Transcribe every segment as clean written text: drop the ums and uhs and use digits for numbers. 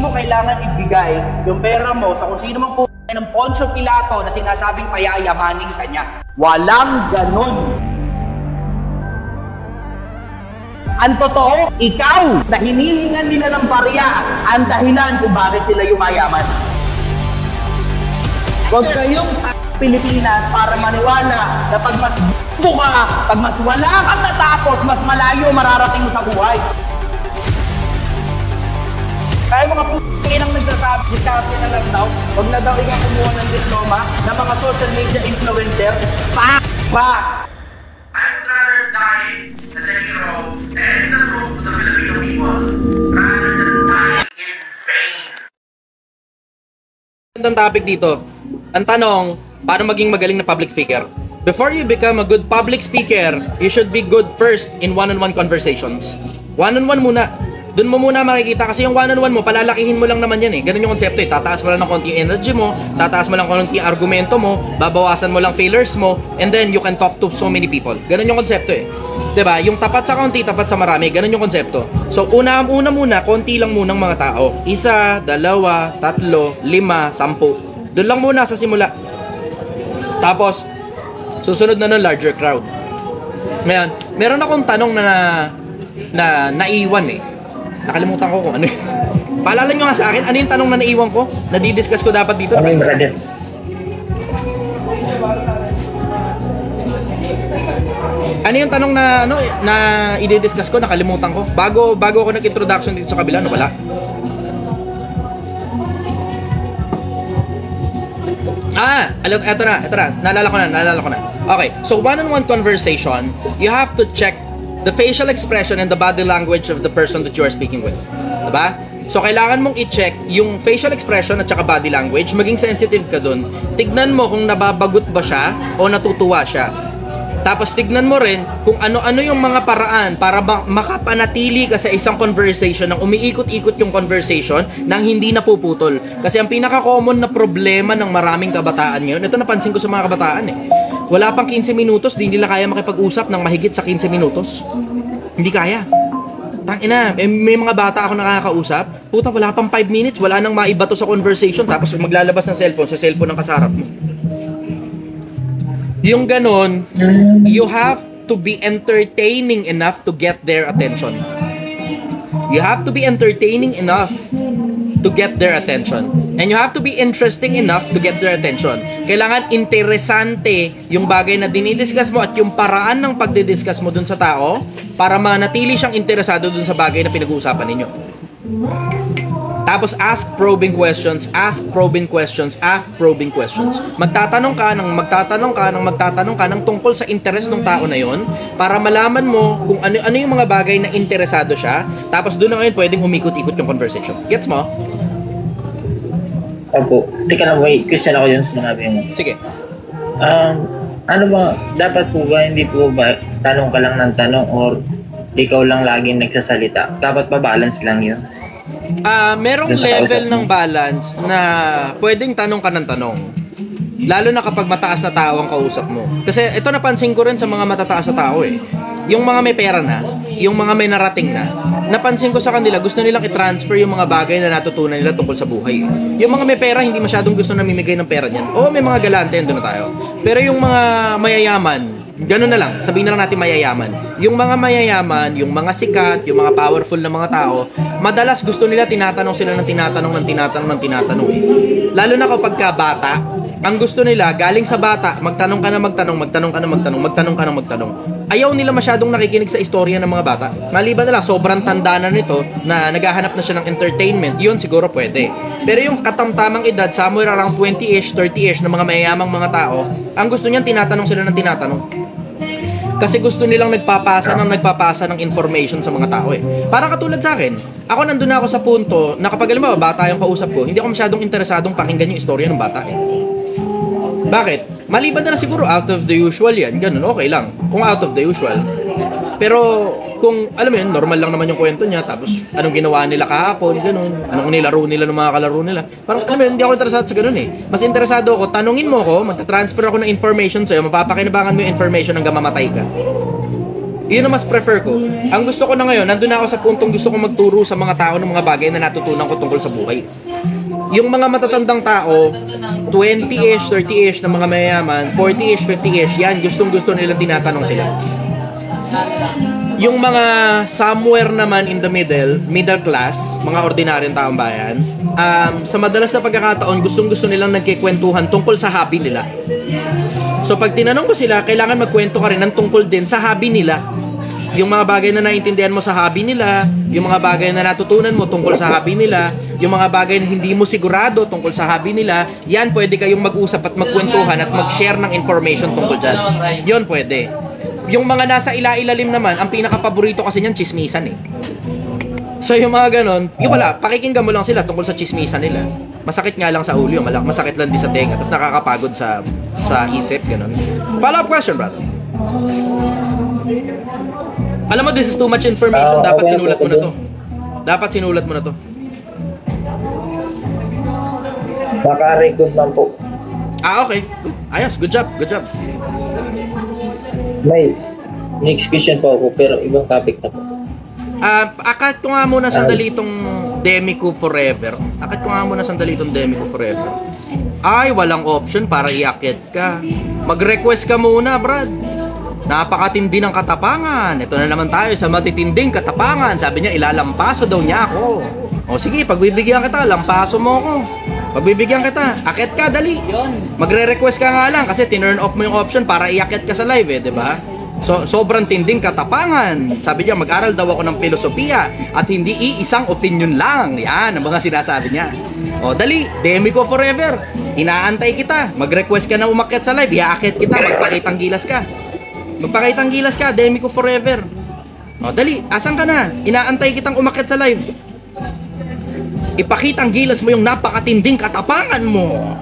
mo kailangan ibigay yung pera mo sa kung sino mang po ng Poncio Pilato na sinasabing payayamanin ka niya. Walang ganon. Ang totoo, ikaw na hinihingan nila ng barya ang dahilan kung bakit sila yumayaman. Huwag kayong Pilipinas para maniwala na pag mas buka, pag mas wala kang natapos, mas malayo mararating mo sa buhay. Kaya mga p***ing ang nagsasabi, diskarte na lang daw, huwag na daw ikaw kumuha ng diploma ng mga social media influencer. Pa! I'd rather die as a hero and the truth sa Filipino people rather than die in vain. Ang topic dito, ang tanong, paano maging magaling na public speaker? Before you become a good public speaker, you should be good first in one-on-one conversations. One-on-one muna. Doon mo muna makikita kasi yung one-on-one mo, palalakihin mo lang naman yan eh. Ganun yung konsepto eh. Tataas mo lang ng konti yung energy mo, tataas mo lang konti yung argumento mo, babawasan mo lang failures mo, and then you can talk to so many people. Ganun yung konsepto eh. 'Di ba? Yung tapat sa konti, tapat sa marami, ganun yung konsepto. So, una muna, konti lang munang mga tao. 1, 2, 3, 5, 10. Doon lang muna sa simula. Tapos, susunod na nun, larger crowd. Ngayon, meron akong tanong na naiwan eh. Nakalimutan ko kung ano yun. Paalala nyo nga sa akin, ano yung tanong na naiwan ko? Na-discuss ko dapat dito? Ano yung brother? Ano yung tanong na i-discuss ko? Nakalimutan ko. Bago ako nag-introduction dito sa kabila, no? Wala. Eto na. Naalala ko na. Okay, so one-on-one conversation, you have to check the facial expression and the body language of the person that you are speaking with. Diba? So, kailangan mong i-check yung facial expression at saka body language. Maging sensitive ka dun. Tignan mo kung nababagot ba siya o natutuwa siya. Tapos, tignan mo rin kung ano-ano yung mga paraan para makapanatili ka sa isang conversation nang umiikot-ikot yung conversation nang hindi napuputol. Kasi ang pinaka-common na problema ng maraming kabataan ngayon, ito napansin ko sa mga kabataan eh. Wala pang 15 minutos, di nila kaya makipag-usap ng mahigit sa 15 minutos. Hindi kaya. Tangina, may mga bata ako nakakausap, puta wala pang 5 minutes, wala nang maibato sa conversation, tapos maglalabas ng cellphone sa cellphone ng kasarap mo. Yung ganon, you have to be entertaining enough to get their attention. You have to be entertaining enough to get their attention. And you have to be interesting enough to get their attention. Kailangan interesante yung bagay na dinidiscuss mo at yung paraan ng pagdidiscuss mo dun sa tao para manatili siyang interesado dun sa bagay na pinag-uusapan ninyo. Tapos ask probing questions. Magtatanong ka ng tungkol sa interest ng tao na yon para malaman mo kung ano yung mga bagay na interesado siya. Tapos doon na ngayon pwedeng umikot-ikot yung conversation. Gets mo? Opo. Teka lang, wait. Question ako yung sinabi mo. Sige. Ano ba, dapat po ba, hindi po ba tanong ka lang ng tanong or ikaw lang laging nagsasalita? Dapat ba balance lang yun? Merong level ng balance na pwedeng tanong ka ng tanong. Lalo na kapag mataas na tao ang kausap mo. Kasi ito napansin ko rin sa mga matataas na tao eh. Yung mga may pera na, yung mga may narating na, napansin ko sa kanila, gusto nilang i-transfer yung mga bagay na natutunan nila tungkol sa buhay. Yung mga may pera, hindi masyadong gusto namimigay ng pera niyan. Oo, may mga galante, doon na tayo. Pero yung mga mayayaman, ganun na lang, sabihin na lang natin mayayaman. Yung mga mayayaman, yung mga sikat, yung mga powerful na mga tao, madalas gusto nila tinatanong sila ng tinatanong eh. Lalo na kapag ka bata, ang gusto nila, galing sa bata, magtanong ka na magtanong. Ayaw nila masyadong nakikinig sa istorya ng mga bata. Maliban na lang, sobrang tanda na nito na naghahanap na siya ng entertainment, yun siguro pwede. Pero yung katamtamang edad, somewhere around 20-ish, 30-ish na mga mayayamang mga tao, ang gusto niyan, tinatanong sila ng tinatanong. Kasi gusto nilang nagpapasa ng information sa mga tao eh. Parang katulad sa akin, ako nandun na ako sa punto na kapag alam mo, bata yung kausap ko, hindi ako masyadong interesadong pakinggan yung istorya ng bata eh. Bakit? Maliban na siguro out of the usual yan, ganun, okay lang. Kung out of the usual. Pero kung, alam mo yun, normal lang naman yung kwento niya, tapos anong ginawa nila kahapon, ganun, anong nilaro nila ng mga kalaro nila. Parang, alam mo yun, hindi ako interesado sa ganun eh. Mas interesado ako, tanungin mo ko, magta-transfer ako ng information sa'yo, mapapakinabangan mo yung information hanggang mamatay ka. Yun ang mas prefer ko. Ang gusto ko na ngayon, nandun na ako sa puntong gusto ko magturo sa mga tao ng mga bagay na natutunan ko tungkol sa buhay. Yung mga matatandang tao, 20-ish, 30-ish na mga mayayaman, 40-ish, 50-ish, yan, gustong-gusto nilang tinatanong sila. Yung mga somewhere naman in the middle class, mga ordinaryong taong bayan, sa madalas na pagkakataon, gustong-gusto nilang nagkikwentuhan tungkol sa hobby nila. So pag tinanong ko sila, kailangan magkwento ka rin ng tungkol din sa hobby nila. Yung mga bagay na naintindihan mo sa hobby nila, yung mga bagay na natutunan mo tungkol sa hobby nila, yung mga bagay na hindi mo sigurado tungkol sa hobby nila, yan pwede kayong mag-usap at magkwentuhan at mag-share ng information tungkol dyan. Yun pwede. Yung mga nasa ilalim naman, ang pinaka-paborito kasi niyan, chismisan eh. So yung mga ganon, yung wala, pakikinggan mo lang sila tungkol sa chismisan nila. Masakit nga lang sa ulo, masakit lang din sa tenga, tapos nakakapagod sa isip, ganon. Follow-up question, brother. Alam mo, this is too much information. Dapat sinulat mo na to. Dapat sinulat mo na to. Naka-record lang po. Okay. Ayos, good job, good job. May next question po ako, pero ibang topic na po. Akat ko nga muna sandali itong Demico Forever. Akat ko nga muna sandali itong Demico Forever. Ay, walang option para iakyat ka. Mag-request ka muna, Brad. Napakatindi ng katapangan. Ito na naman tayo sa matitinding katapangan. Sabi niya, ilalampaso daw niya ako. O sige, pagbibigyan kita, lampaso mo ako. Pagbibigyan kita, akyat ka, dali. Magre-request ka nga lang kasi tinurn off mo yung option para iakyat ka sa live eh, di ba? So, sobrang tinding katapangan. Sabi niya, mag-aral daw ako ng filosofiya at hindi iisang opinion lang. Yan, ang mga sinasabi niya. O, dali, Demico Forever. Inaantay kita. Mag-request ka na umakyat sa live, iakyat kita, magpakitang gilas ka. Magpakitang gilas ka, Demico Forever. O, dali, asan ka na? Inaantay kitang umakyat sa live. Ipakitang gilas mo yung napakatinding katapangan mo.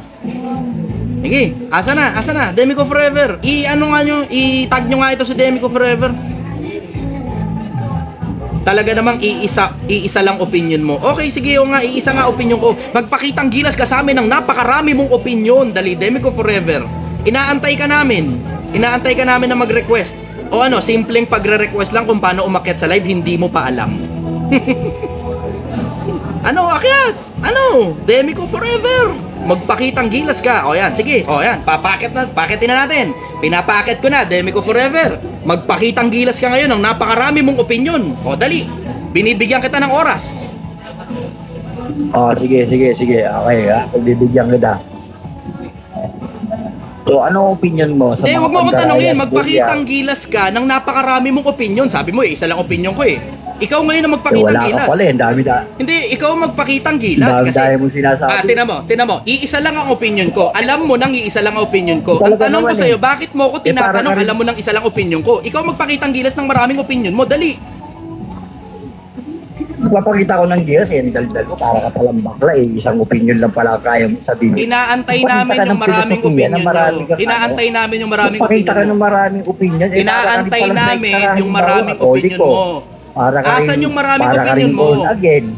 Sige, asa na, Demico Forever. I-tag nyo nga ito si Demico Forever. Talaga namang iisa lang opinion mo. Okay, sige, o nga, iisa nga opinion ko. Magpakitang gilas ka sa amin ng napakarami mong opinion. Dali, Demico Forever. Inaantay ka namin na mag-request. O ano, simpleng pagre-request lang kung paano umakyat sa live, hindi mo pa alam. Ano, akyat? Ano? Demico Forever. Magpakitang gilas ka. O yan, sige. O yan, pakitin na natin. Pinapakit ko na, Demico Forever. Magpakitang gilas ka ngayon ng napakarami mong opinion. O dali, binibigyan kita ng oras. Sige. Okay, pagbibigyan kita. So, ano opinion mo sa mga huwag mo akong tanongin. pandarayas, Magpakitang gilas ka ng napakarami mong opinion. Sabi mo, isa lang opinion ko eh. Ikaw ngayon ang magpakitang wala gilas. Wala ka pala, dami. Hindi, ikaw ang magpakitang gilas. Dami mo sinasabi. Tinan mo, iisa lang ang opinion ko. Alam mo nang iisa lang ang opinion ko. Ang Talaga tanong ko naman sa'yo, bakit mo ako tinatanong, para alam mo nang isa lang opinion ko? Ikaw magpakitang gilas ng maraming opinion mo, dali. Papakita ko ng gilas, daldal mo, para ka palang bakla isang opinion lang pala kaya mo sabihin. Inaantay namin yung maraming opinion mo. Inaantay namin yung maraming opinion mo. Pakita ka ng maraming opinion. Inaantay namin yung maraming opinion mo. Asan yung maraming opinion mo? Again.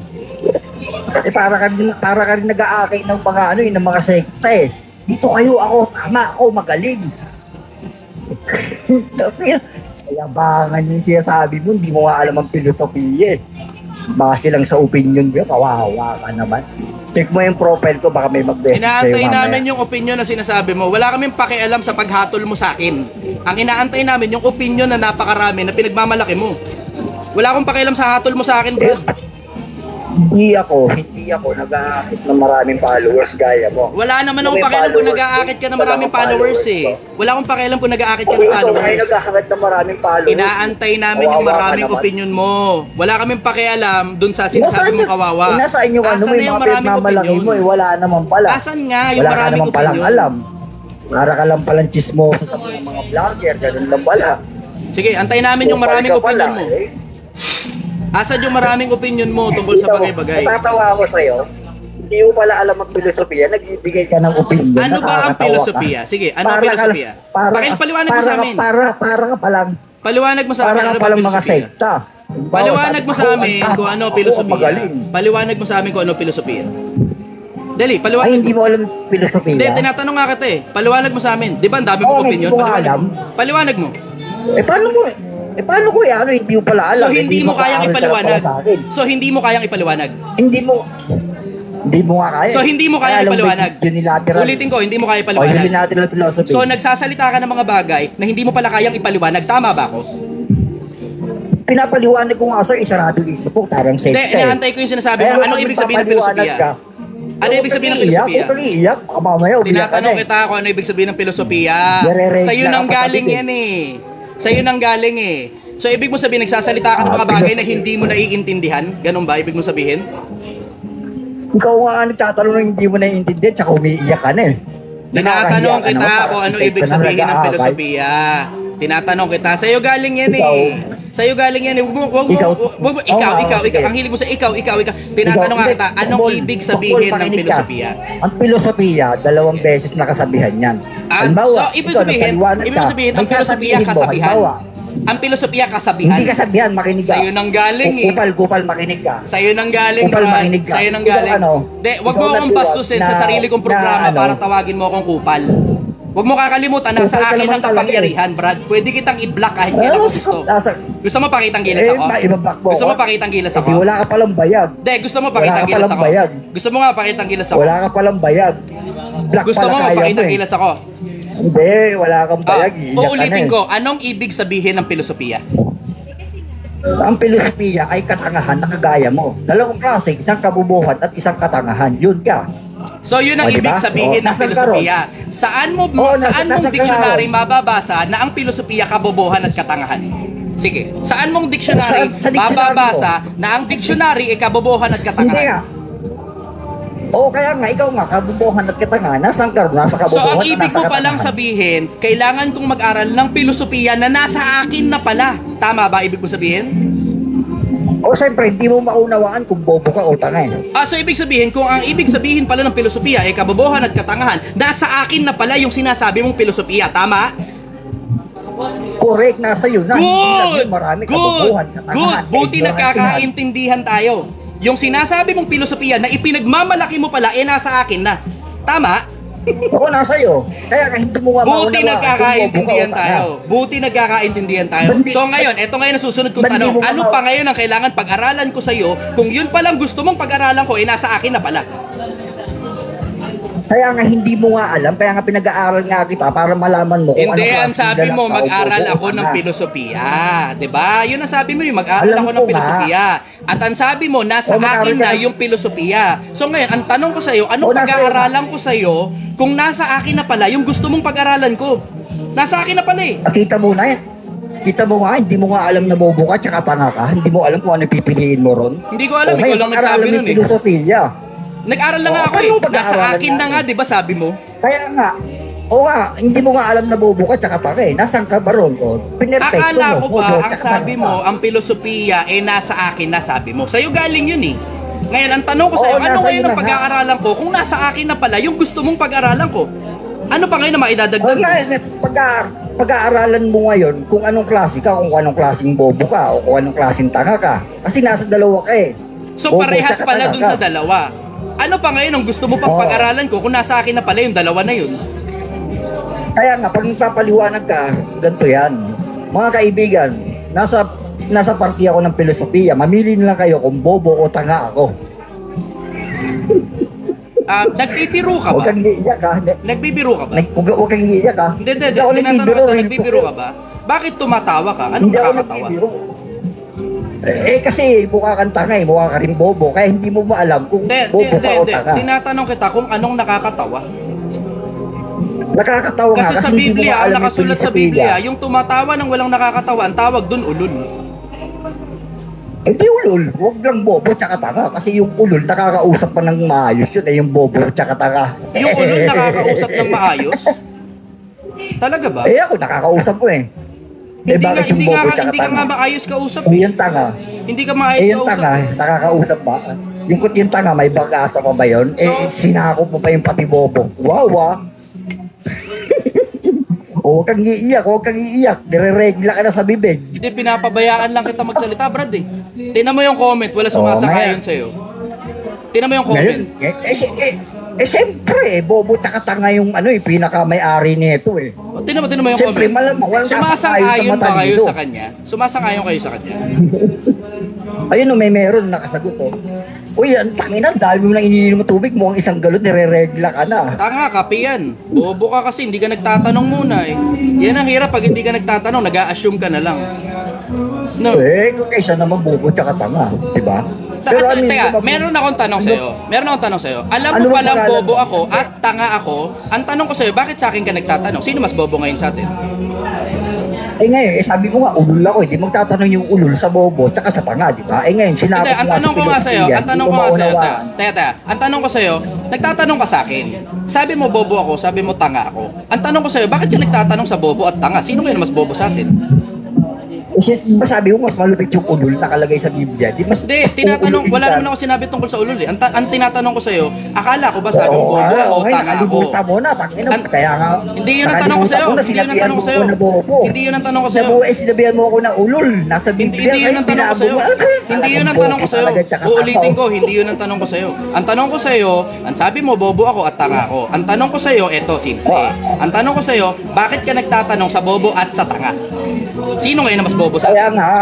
Para ka rin nag-aakay ng mga ng mga sekta eh. Dito kayo, tama ako, magaling. Kaya bangan yung sinasabi mo, hindi mo nga alam ang filosofiya eh. Base lang sa opinion mo, kawawa ka naman. Check mo yung profile ko, baka may mag-best sa'yo Inaantay namin yung opinion na sinasabi mo. Wala kaming pakialam sa paghatol mo sa akin. Ang inaantay namin yung opinion na napakarami na pinagmamalaki mo. Wala akong pakialam sa hatol mo sa akin, bro. Hindi ako nag-aakit ng maraming followers gaya mo. Wala naman akong pakialam kung nag-aakit ka ng maraming followers eh. Wala akong pakialam kung nag-aakit ka ng followers. Nag-aakit ng maraming followers. Inaantay namin yung maraming opinion mo. Wala kaming pakialam dun sa sinasabi mong kawawa. Nasaan yung Asan na yung maraming opinion mo eh? Wala naman pala. Asan nga yung maraming opinion? Wala ka naman palang alam. Para ka lang palang chismoso sa mga vlogger. Ganun lang pala. Sige, antay namin yung maraming opinion mo. Asan yung maraming opinion mo tungkol sa bagay-bagay? Natatawa ako sa'yo. Hindi mo pala alam ang filosofiya, nagbibigay ka ng opinion. Ano ba ang filosofiya? Sige, ano ang filosofiya? Paliwanag mo sa amin. Para ka palang Paliwanag mo sa amin ano ba filosofiya. Paliwanag mo sa amin kung ano filosofiya. Paliwanag mo sa amin kung ano filosofiya. Dali, paliwanag. Ay, hindi mo alam filosofiya. Hindi, tinatanong nga kita eh. Paliwanag mo sa amin. Di ba ang dami mong opinion? Paliwanag mo. Eh, paano mo? Eh paano ko ano, hindi mo pala alam. So hindi mo kayang ipaliwanag. So hindi mo kayang ipaliwanag. Hindi mo nga kaya. So hindi mo kayang ipaliwanag. Ulitin ko, hindi mo kaya ipaliwanag. Unilateral philosophy. So nagsasalita ka ng mga bagay na hindi mo pala kayang ipaliwanag. Tama ba ako? Pinapaliwanag ko nga sir, isarado isip ko, parang safe. Hindi, inaantay ko yung sinasabi mo. Ano ibig sabihin ng filosofiya? Ano ibig sabihin ng filosofiya? Huwag kang iiyak, baka mamaya Tinatanong kita kung ano ibig sabihin ng filosofiya. Sa'yo nang galing yan eh. Sa'yo nang galing eh. So ibig mo sabihin, nagsasalita ka ng mga bagay na hindi mo naiintindihan? Ganun ba ibig mo sabihin? Ikaw nga nagtatanong na hindi mo naiintindihan, tsaka umiiyak ka na eh. Tinatanong kita kung ano ibig sabihin ng filosofiya. Tinatanong kita, sa'yo galing yan eh. Sa'yo galing yan eh. Ikaw. Ang hilig mo sa ikaw. Tinatanong nga kita, anong ibig sabihin ng filosofiya? Ang filosofiya, 2 beses nakasabihan yan. So, ibig sabihin, ang filosofiya kasabihan. Ang filosofiya kasabihan. Hindi kasabihan, makinig ka. Sa'yo nang galing eh. Kupal, makinig ka. Sa'yo nang galing. Kupal, makinig ka. Sa'yo nang galing. Wag mo akong bastusin sa sarili kong programa para tawagin mo akong kupal. Huwag mo kakalimutan na sa akin ang kapangyarihan, Brad. Pwede kitang i-block kahit kailan ko gusto. Gusto mo pakitang gilas ako? Gusto mo pakitang gilas ako? Wala ka palang bayad. Hindi, gusto mo pakitang gilas ako? Gusto mo nga pakitang gilas ako? Wala ka palang bayad. Gusto mo pakitang gilas ako? Hindi, wala kang bayad. Uulitin ko, anong ibig sabihin ng filosofiya? Ang filosofiya ay katangahan na kagaya mo. 2 klase, isang kabubuhan at isang katangahan. Yun ka. So yun ang ibig sabihin ng filosofiya. Saan mong dictionary mababasa na ang filosofiya kabobohan at katangahan? Sige, saan mong dictionary mababasa na ang dictionary ay kabobohan at katangahan? Hindi nga. Kaya nga, ikaw nga, kabobohan at katangahan, nasa kabobohan. So ang ibig mo palang sabihin, kailangan kong mag-aral ng filosofiya na nasa akin na pala. Tama ba ibig mo sabihin? Siyempre, hindi mo maunawaan kung bobo ka o tanga eh. So ibig sabihin, kung ang ibig sabihin pala ng filosofiya ay kabobohan at katangahan, nasa akin na pala yung sinasabi mong filosofiya, tama? Correct, nasa yun na. Good. Buti nagkakaintindihan tayo. Yung sinasabi mong filosofiya na ipinagmamalaki mo pala, nasa akin na. Tama? Nasa iyo. Kaya hindi mo maunawaan. Buti nagkakaintindihan tayo. So ngayon, eto ngayon ang susunod kong tanong. Ano pa ngayon ang kailangan pag-aralan ko sa'yo kung yun palang gusto mong pag-aralan ko, nasa akin na pala? Kaya nga hindi mo nga alam, kaya nga pinag-aaral nga kita para malaman mo kung hindi, ang sabi mo, mag-aral ako ng filosofiya. Diba? Yun ang sabi mo, mag-aral ako ng filosofiya. At ang sabi mo, nasa akin na yung filosofiya. So ngayon, ang tanong ko sa'yo, anong pag-aaralan ko sa'yo kung nasa akin na pala yung gusto mong pag-aralan ko? Nasa akin na pala eh. Kita mo na eh. Kita mo nga, hindi mo nga alam na bobo ka tsaka tanga ka. Hindi mo alam kung ano pipiliin mo ron. Hindi ko alam, ikaw lang nagsabi nun eh. Filosofiya. Nag-aral lang ako eh. Nasa akin na nga, di ba sabi mo? Kaya nga, hindi mo nga alam na bobo ka tsaka tanga eh. Nasaan ka ba ron? Akala ko ba, ang sabi mo, ang filosofiya nasa akin na sabi mo. Sa'yo galing yun eh. Ngayon, ang tanong ko sa'yo, ano ngayon ang pag-aaralan ko kung nasa akin na pala yung gusto mong pag-aaralan ko? Ano pa ngayon na maidadagdag mo? Pag-aaralan mo ngayon kung anong klase ka, kung anong klaseng bobo ka, o kung anong klaseng tanga ka. Kasi nasa dalawa ka eh. So parehas pala dun sa dalawa. Ano pa ngayon ang gusto mo pang pag-aralan ko kung nasa akin na pala yung dalawa na yun? Kaya nga, pag nagpapaliwanag ka, ganito yan. Mga kaibigan, nasa party ako ng filosofiya, mamili na lang kayo kung bobo o tanga ako. Nagbibiro ka ba? Huwag kang iiyak ha. Nagbibiro ka ba? Huwag kang iiyak ha. Hindi, nagbibiro ka ba? Bakit tumatawa ka? Anong nakakatawa? Kasi mukha kang tanga eh, mukha ka rin bobo, kaya hindi mo maalam kung bobo ka o tanga. Tinatanong kita kung anong nakakatawa. Nakakatawa nga kasi sa Biblia, ang nakasulat sa Biblia, yung tumatawa ng walang nakakatawa, ang tawag dun ulul. Hindi ulul, huwag lang bobo tsaka tanga, kasi yung ulul nakakausap pa ng maayos yun, yung bobo tsaka tanga. Yung ulul nakakausap ng maayos? Talaga ba? Ako nakakausap ko eh. Hindi ka nga maayos kausap eh. Yung tanga. Hindi ka maayos yung kausap. Yung tanga, nakakausap ba? Yung tanga, may pag-asa pa ba yun? Sinako mo pa yung pati bobo. Wow. Huwag kang iiyak. Nire-regla ka na sa bibig. Hindi, pinapabayaan lang kita magsalita, Brad eh. Tingnan mo yung comment, wala sumasakayon sa'yo. Tingnan mo yung comment. Siyempre bobo tsaka tanga yung pinaka-may-ari nito eh. Tinan mo yung Siyempre, comment. malamang walang Sumasang-ayon ba kayo matalino. sa kanya? Sumasang-ayon kayo sa kanya? Ayun, may meron nakasagot, oh. Uy, ang tangina, dahil mo nang iniinom ng tubig, mukhang isang galon, nire-regla ka na. Tanga, kape yan. Bobo ka kasi, hindi ka nagtatanong muna eh. Yan ang hirap pag hindi ka nagtatanong, nag-a-assume ka na lang. No. Kaysa naman bobo tsaka tanga, di ba? Teka, meron akong tanong sa'yo. Alam mo palang bobo ako at tanga ako. Ang tanong ko sa'yo, bakit sa akin ka nagtatanong? Sino mas bobo ngayon sa atin? Ngayon, sabi ko nga, ulul ako, hindi magtatanong yung ulul sa bobo, tsaka sa tanga, di ba? Ngayon, sinabi ang tanong ko nga sa'yo, ang tanong ko sa'yo, nagtatanong ka sa akin. Sabi mo bobo ako, sabi mo tanga ako. Ang tanong ko sa'yo, bakit ka nagtatanong sa bobo at tanga? Sino kayo mas bobo sa atin? Kasi sabi ko, mas malupit yung ulul nakalagay sa Biblia. Tinatanong, wala naman ako sinabi tungkol sa ulul eh. Ang tinatanong ko sa'yo, akala ko ba sabi mo bobo ako, tanga ako? Kaya nga, hindi yun ang tanong ko sa'yo. Hindi yun ang tanong ko sa'yo. Sinabihan mo ako na ulul, nasa Biblia. Hindi yun ang tanong ko sa'yo. Hindi yun ang tanong ko sa'yo. Uulitin ko, hindi yun ang tanong ko sa'yo. Ang tanong ko sa'yo, ang sabi mo bobo ako at tanga ako. Ang tanong ko sa'yo, eto, simple. Ang tanong ko sa'yo, bakit ka nagtatanong sa bobo at sa tanga? Sino ngayon na mas bobo sa atin? Kaya nga,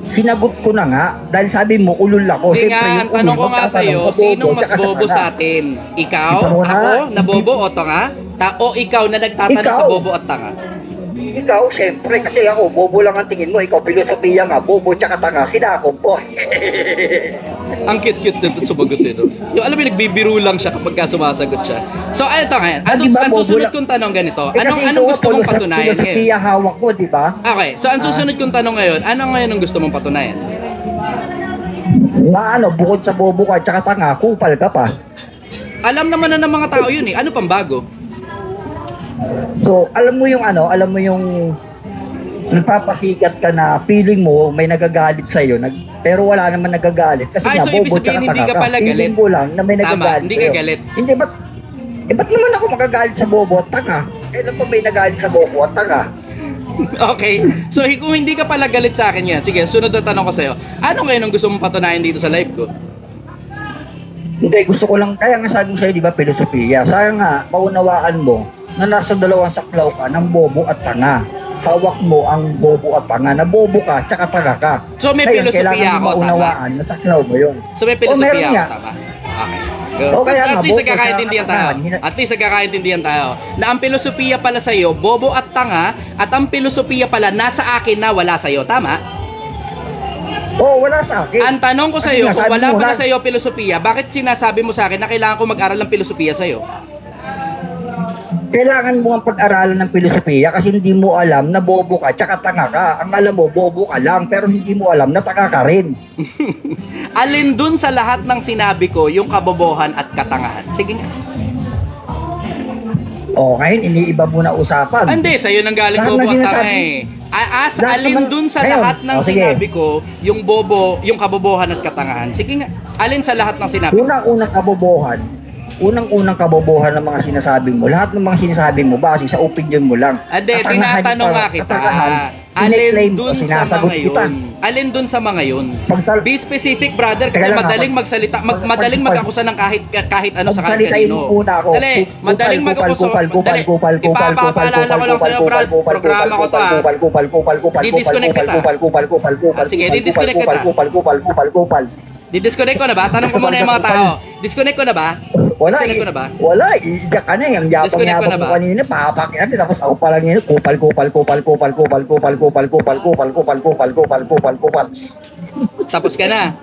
sinagot ko na nga, dahil sabi mo, ulul ako. Hindi nga, ang tanong ko nga sa'yo, sino mas bobo sa atin? Ikaw? Ako? Na bobo o tanga? O ikaw na nagtatanong sa bobo at tanga? Ikaw, siyempre, kasi ako, bobo lang ang tingin mo. Ikaw, filosofiya nga, bobo tsaka tanga, sinakop po. Ang cute-cute nito sumagot nito. Yung alam mo, nagbibiro lang siya kapag sumasagot siya. So, ito ngayon. Ang susunod kong tanong ganito. Anong gusto mong patunayan ngayon? Filosofiya hawak ko, di ba? Okay, so ang susunod kong tanong ngayon, ano ngayon ang gusto mong patunayan? Bukod sa bobo ka tsaka tanga, kupal ka pa. Alam naman na ng mga tao yun eh. Ano pang bago? So, alam mo yung nagpapasikat ka na feeling mo may nagagalit sa'yo, pero wala naman nagagalit. Kasi nga, so bobo tsaka tanga ka. Feeling ko lang na may nagagalit. Tama, hindi ka galit. Hindi, ba't naman ako magagalit sa bobo at tanga? Kailan pa may nagalit sa bobo at tanga? Okay, so kung hindi ka pala galit sa akin yan, sige, sunod na tanong ko sa'yo. Ano ngayon ang gusto mong patunayan dito sa live ko? Hindi, gusto ko lang, kaya nga sabi ko sa'yo, di ba, filosofiya. Kaya nga, maunawaan mo na nasa dalawang saklaw ka ng bobo at tanga. Hawak mo ang bobo at tanga, na bobo ka, tsaka tanga ka. So may filosofiya ako, maunawaan, na saklaw mo yun. So may filosofiya ako, tama? Okay. At least nagkakaintindihan tayo. At least nagkakaintindihan tayo. Na ang filosofiya pala sa'yo, bobo at tanga, at ang filosofiya pala nasa akin na wala sa'yo, tama? Wala sa akin. Ang tanong ko sa'yo, kung wala pala sa'yo filosofiya, bakit sinasabi mo sa akin na kailangan ko mag-aral ng filosofiya sa'yo? Kailangan mo ang pag-aralan ng filosofiya kasi hindi mo alam na bobo ka tsaka tanga ka. Ang alam mo, bobo ka lang, pero hindi mo alam na tanga ka rin. Alin dun sa lahat ng sinabi ko yung kabobohan at katangahan? Sige nga. Ngayon, iniiba mo na usapan. Hindi, sa'yo nang galing bobo at tanga eh. Alin dun sa lahat ng sinabi ko yung bobo, yung kabobohan at katangahan? Sige nga. Alin sa lahat ng sinabi ko? Unang kabobohan ng mga sinasabi mo, lahat ng mga sinasabi mo, base sa opinion mo lang. Ade, tinatanong nga kita. Alin dun sa mga yun? Alin dun sa mga yun? Be specific, brother, kasi madaling magsalita, madaling mag-akusa ng kahit ano sa kanino. Dali, madaling mag-akusa. Dali, ipapaalala ko lang sa'yo, brad. Programa ko to ha. Didisconnect kita. Sige, didisconnect kita. Didisconnect ko na ba? Tanong ko muna yung mga tao. Disconnect ko na ba? Wala, iiyak ka na. Yung yapang-yapang mo kanina, papakiyan. Tapos ako pa lang yun, kupal. Tapos ka na.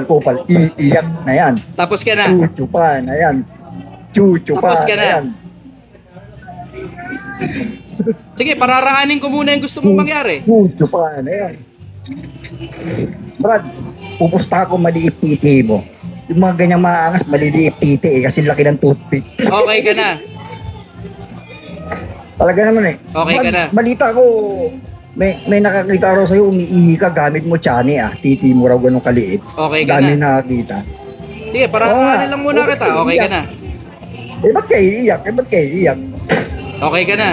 Kupal. Iiyak na yan. Tapos ka na. Chuchupa na yan. Tapos ka na. Sige, pararaanin ko muna yung gusto mong mangyari. Chuchupa na yan. Brad, pupusta ako maliit titi mo. Yung mga ganyang maangas, maliliit titi kasi laki ng toothpick. Okay ka na. Talaga naman eh. Okay ka na. Balita ko, may nakakita raw sa'yo, umiihi ka gamit mo tiyani titi mo raw ganun kaliit. Okay ka Dami na. Nakakita. Sige, pararaanin lang muna kita. Okay ka na. Ba't kayo iiyak? Okay ka na.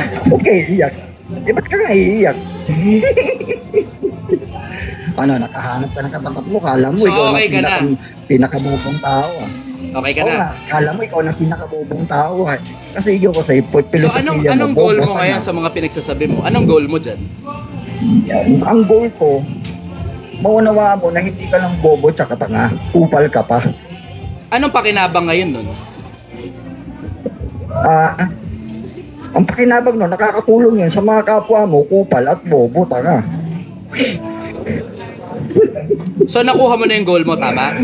Ba't ka nga iiyak? Nakahanap ka ng katapat mo, kala mo, So, ikaw okay ang pinakabubong tao. Okay ka Oo na? nga, kala mo ikaw na pinakabobong tao eh. Kasi ikaw kasi So anong goal mo ngayon sa mga pinagsasabi mo? Anong goal mo dyan? Ang goal ko, maunawaan mo na hindi ka lang bobo tsaka tanga. Kupal ka pa. Anong pakinabang ngayon nun? Ang pakinabang nun, nakakatulong yun sa mga kapwa mo, kupal at bobo, tanga. So nakuha mo na yung goal mo, tama?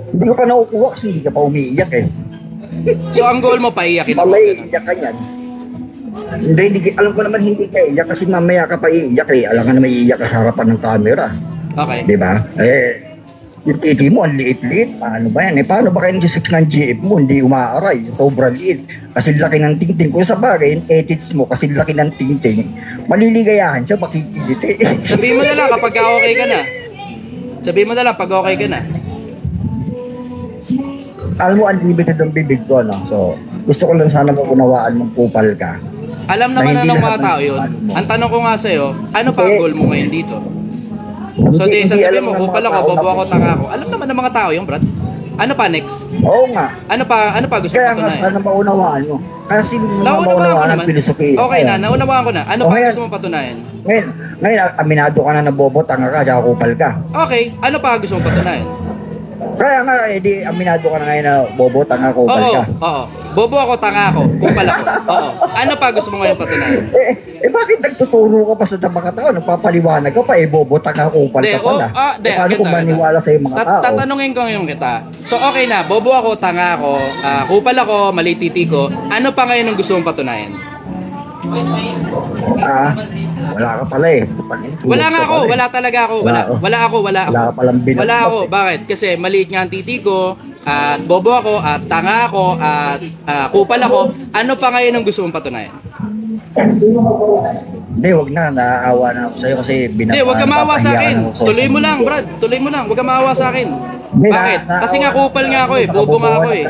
Hindi ko pa nakukuha kasi hindi ka pa umiiyak eh. So ang goal mo, paiyakin mo. Mamaya iiyak ka yan. Hindi, alam ko naman hindi ka iiyak kasi mamaya ka pa iiyak eh. Alam ka na may iiyak ka sa harapan ng camera. Okay. Di ba? Yung titi mo, ang liit-liit. Paano ba yan? Paano ba kayo nagsisix ng GF mo? Hindi umaaray. Sobrang liit. Kasi laki ng tingting. Kung sa bagay, yung edits mo, kasi laki ng tingting, maliligayahan siya, makikiliti. Sabihin mo na lang kapag okay ka na. Sabihin mo na lang pag okay ka na. Alam mo, unlimited ang bibig ko, no? So, gusto ko lang sana maunawaan mong kupal ka. Alam naman na ng mga tao yun. Ang tanong ko nga sa'yo, ano pa ang goal mo ngayon dito? So di sasabihin mo, kupal ako, bobo ako, tanga ako. Alam naman ng mga tao yung Brad. Ano pa next? Oo nga. Ano pa gusto mo Kaya nga patunayan? sana maunawaan mo. Kasi Naunawaan ko maunawaan ang naman. filosofiya. Okay na, naunawaan ko na. Ano pa Okay. gusto mo patunayan? Ngayon, aminado ka na na bobo, tanga ka, tsaka kupal ka. Okay, ano pa gusto mo patunayan? Kaya nga, di aminado ka na ngayon na bobo, tanga, kupal Oo, ka. oo. Bobo ako, tanga ako, kupal ako. Oo. Ano pa gusto mo ngayon patunayan? Bakit nagtuturo ka pa sa mga tao? Nagpapaliwanag ka pa, bobo, tanga, kupal ka pala. Paano kung maniwala sa mga tao? Tatanungin ko ngayon kita. So okay na, bobo ako, tanga ako, kupal ako, mali titi ko. Ano pa ngayon ang gusto mong patunayan? Wala ka pala eh. Wala nga ako, wala talaga ako. Wala ako. Wala ka palang binatbak. Wala ako. Bakit? Kasi maliit nga ang titi ko, at bobo ako, at tanga ako, at kupal ako. Ano pa ngayon ang gusto mong patunayan? Hindi, wag na. Naaawa na ako sa'yo kasi Hindi, wag ka maawa sa akin. Tuloy mo lang, Brad. Tuloy mo lang. Wag ka maawa sa akin. Bakit? Kasi nga kupal nga ako eh. Bobo nga ako eh.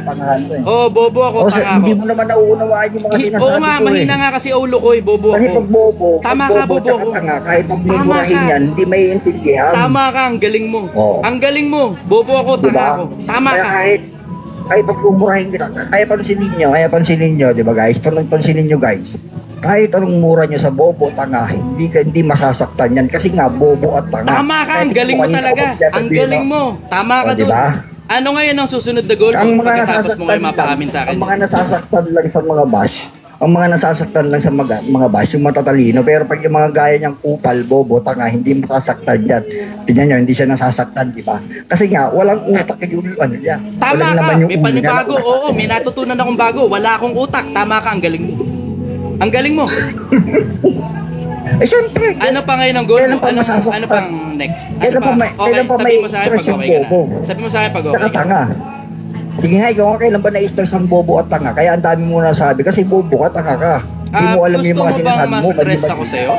Oo, bobo ako, tanga ako. Hindi mo naman nauunawaan yung mga sinasabi ko eh. Oo nga, mahina nga kasi ulo ko eh. Bobo Kasi ako. pag bobo, Tama ka, bobo ako. Tanga, kahit pag mumurahin yan, hindi may intindihan. Tama ka, ang galing mo. Oo. Ang galing mo. Bobo ako, tanga Diba? ako. Tama Kaya ka. kahit pag mumurahin kita, kaya pansinin nyo, di ba guys? Pansinin nyo guys. Kahit anong mura nyo sa bobo, tanga, hindi masasaktan yan. Kasi nga, bobo at tanga. Tama ka, ang galing mo talaga. Ang galing mo. Tama ka doon. Diba? Ano ngayon ang susunod na goal mo pagkatapos mo ngayon mapaamin sa akin? Ang mga nasasaktan lang sa mga bash, mga bash, yung matatalino. Pero pag yung mga gaya niyang kupal, bobo, tanga, hindi masasaktan yan. Tingnan nyo, hindi siya nasasaktan, di ba? Kasi nga, walang utak yung ano niya. Tama Walang ka, naman yung may ulo panibago. niya. Oo, may natutunan akong bago. Wala akong utak. Tama ka, ang galing mo. Ang galing mo. Siyempre. Ano pa ngayon ang goal mo? Ano pang next? Ano pa? Okay, sabihin mo sa akin pag okay ka na. Sabihin mo sa akin pag okay ka na. Tanga. Sige nga, ikaw nga kailan ba na-stress ang bobo at tanga? Kaya ang dami mo nasabi kasi bobo ka, tanga ka. Hindi mo alam yung mga sinasabi mo. Gusto mo bang ma-stress ako sa'yo?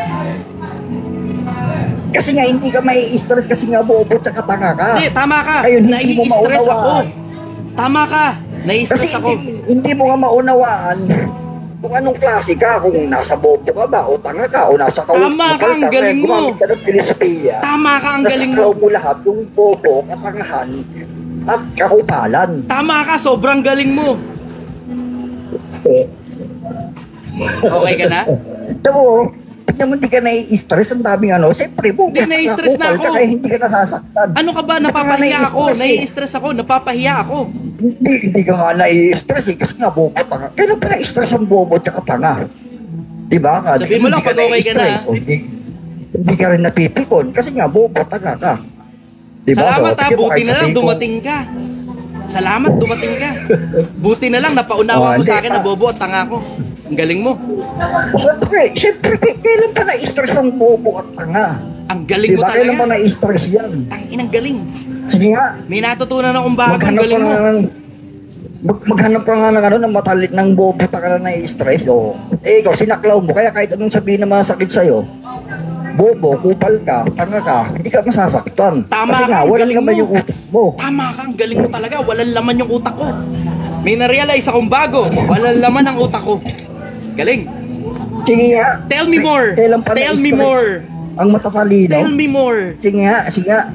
Kasi nga, hindi ka mai-stress kasi nga bobo at tanga ka. Hindi, tama ka. Ayun, hindi mo Nai-stress ako. maunawaan. Tama ka. Nai-stress Kasi ako. hindi mo nga maunawaan kung anong klase ka, kung nasa bobo ka ba, o tanga ka, o nasa Tama ka, ang galing mo. Gumamit ka ng filosofiya. Tama ka, ang galing Nasaklaw mo. mo lahat, yung bobo, katangahan, at kakupalan. Tama ka, sobrang galing mo. Okay ka na? Tamo, pag naman hindi ka nai-stress, ang daming ano, siyempre, bobo, Hindi, nai-stress na kupal ka, ako. kaya hindi ka nasasaktan. Ano ka ba? Napapahiya ako. Nai-stress ako. Napapahiya ako. Hindi ka nga nai-stress eh, kasi nga bobo, tanga. Kailan pa na-stress ang bobo at tanga? Diba? Sabihin mo lang pag okay ka na. Hindi ka rin napipikon kasi nga bobo, tanga ka. Diba? Salamat ha, tingin mo, buti kahit na lang sabihin ko, dumating ka. Salamat, dumating ka. Buti na lang napaunawa mo Hindi, sa akin na bobo at tanga ko. Ang galing mo. Siyempre, kailan pa na-stress ang bobo at tanga? Ang galing mo Diba? Kailan pa talaga. na-stress yan? Tangin, ang galing. Sige nga, May natutunan akong bago. Ang maghanap ka galing mo. nga maghanap ka nga ng ano, ng matalit ng bobo ta ka na na-stress. O, ikaw, sinaklaw mo. Kaya kahit anong sabihin na mga sakit sa'yo, bobo, kupal ka, tanga ka, hindi ka masasaktan. Tama Kasi ka, nga, ang walang galing naman mo. yung utak mo. Tama ka, ang galing mo talaga. Walang laman yung utak ko. May na-realize akong bago. Walang laman ang utak ko. Galing. Sige nga. Tell me more. Kailan pa Tell me na-stress more. ang matatalino? Tell me more. Sige nga, sige nga.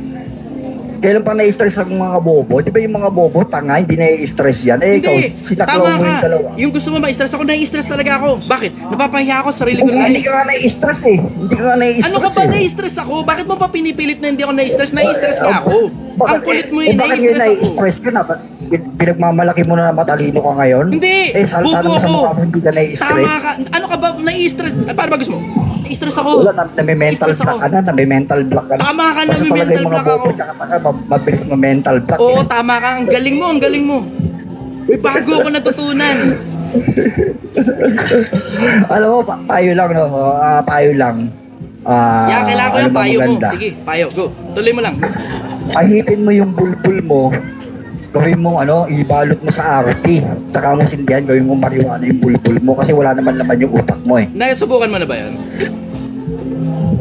Kailan pa na-stress ang mga bobo? Di ba yung mga bobo, tanga, hindi na-stress yan? Eh, ikaw, Hindi, sinaklaw tama mo ka. yung dalawa. Yung gusto mo ma-stress ako, nai-stress talaga ako. Bakit? Napapahiya ako sa sarili ko. Hindi ka nga na-stress eh. Hindi ka nga na-stress Ano ka ba eh. na-stress ako? Bakit mo pa pinipilit na hindi ako na-stress? Na-stress ka ako. Ang kulit mo yun, bakit na-stress ako. na-stress ka na? Pinagmamalaki mo na matalino ka ngayon? Hindi, Eh, salta bubo naman sa ako. mukha mo, hindi ka na-stress. Tama ka. Ano ka ba? Na-stress? Paano ba gusto mo? Na-stress ako. Wala, nami-mental Na-stress block ako. ka na, nami-mental block ka na. Tama ka, Basta talaga nami-mental yung mga block bobo, ako. tsaka mabilis ma-mental block. Oo, eh. tama ka. Ang galing mo, ang galing mo. May bago ako natutunan. Alam mo, payo lang, no? Payo lang. Kailangan ko ano yung ba payo mo. maganda? Sige, payo. Go. Tuloy mo lang. Ahipin mo yung bulbul mo, gawin mo ibalot mo sa RP. Tsaka mo sindihan, gawin mo marijuana yung bulbul mo kasi wala naman laman yung utak mo eh. Nasubukan mo na ba yun?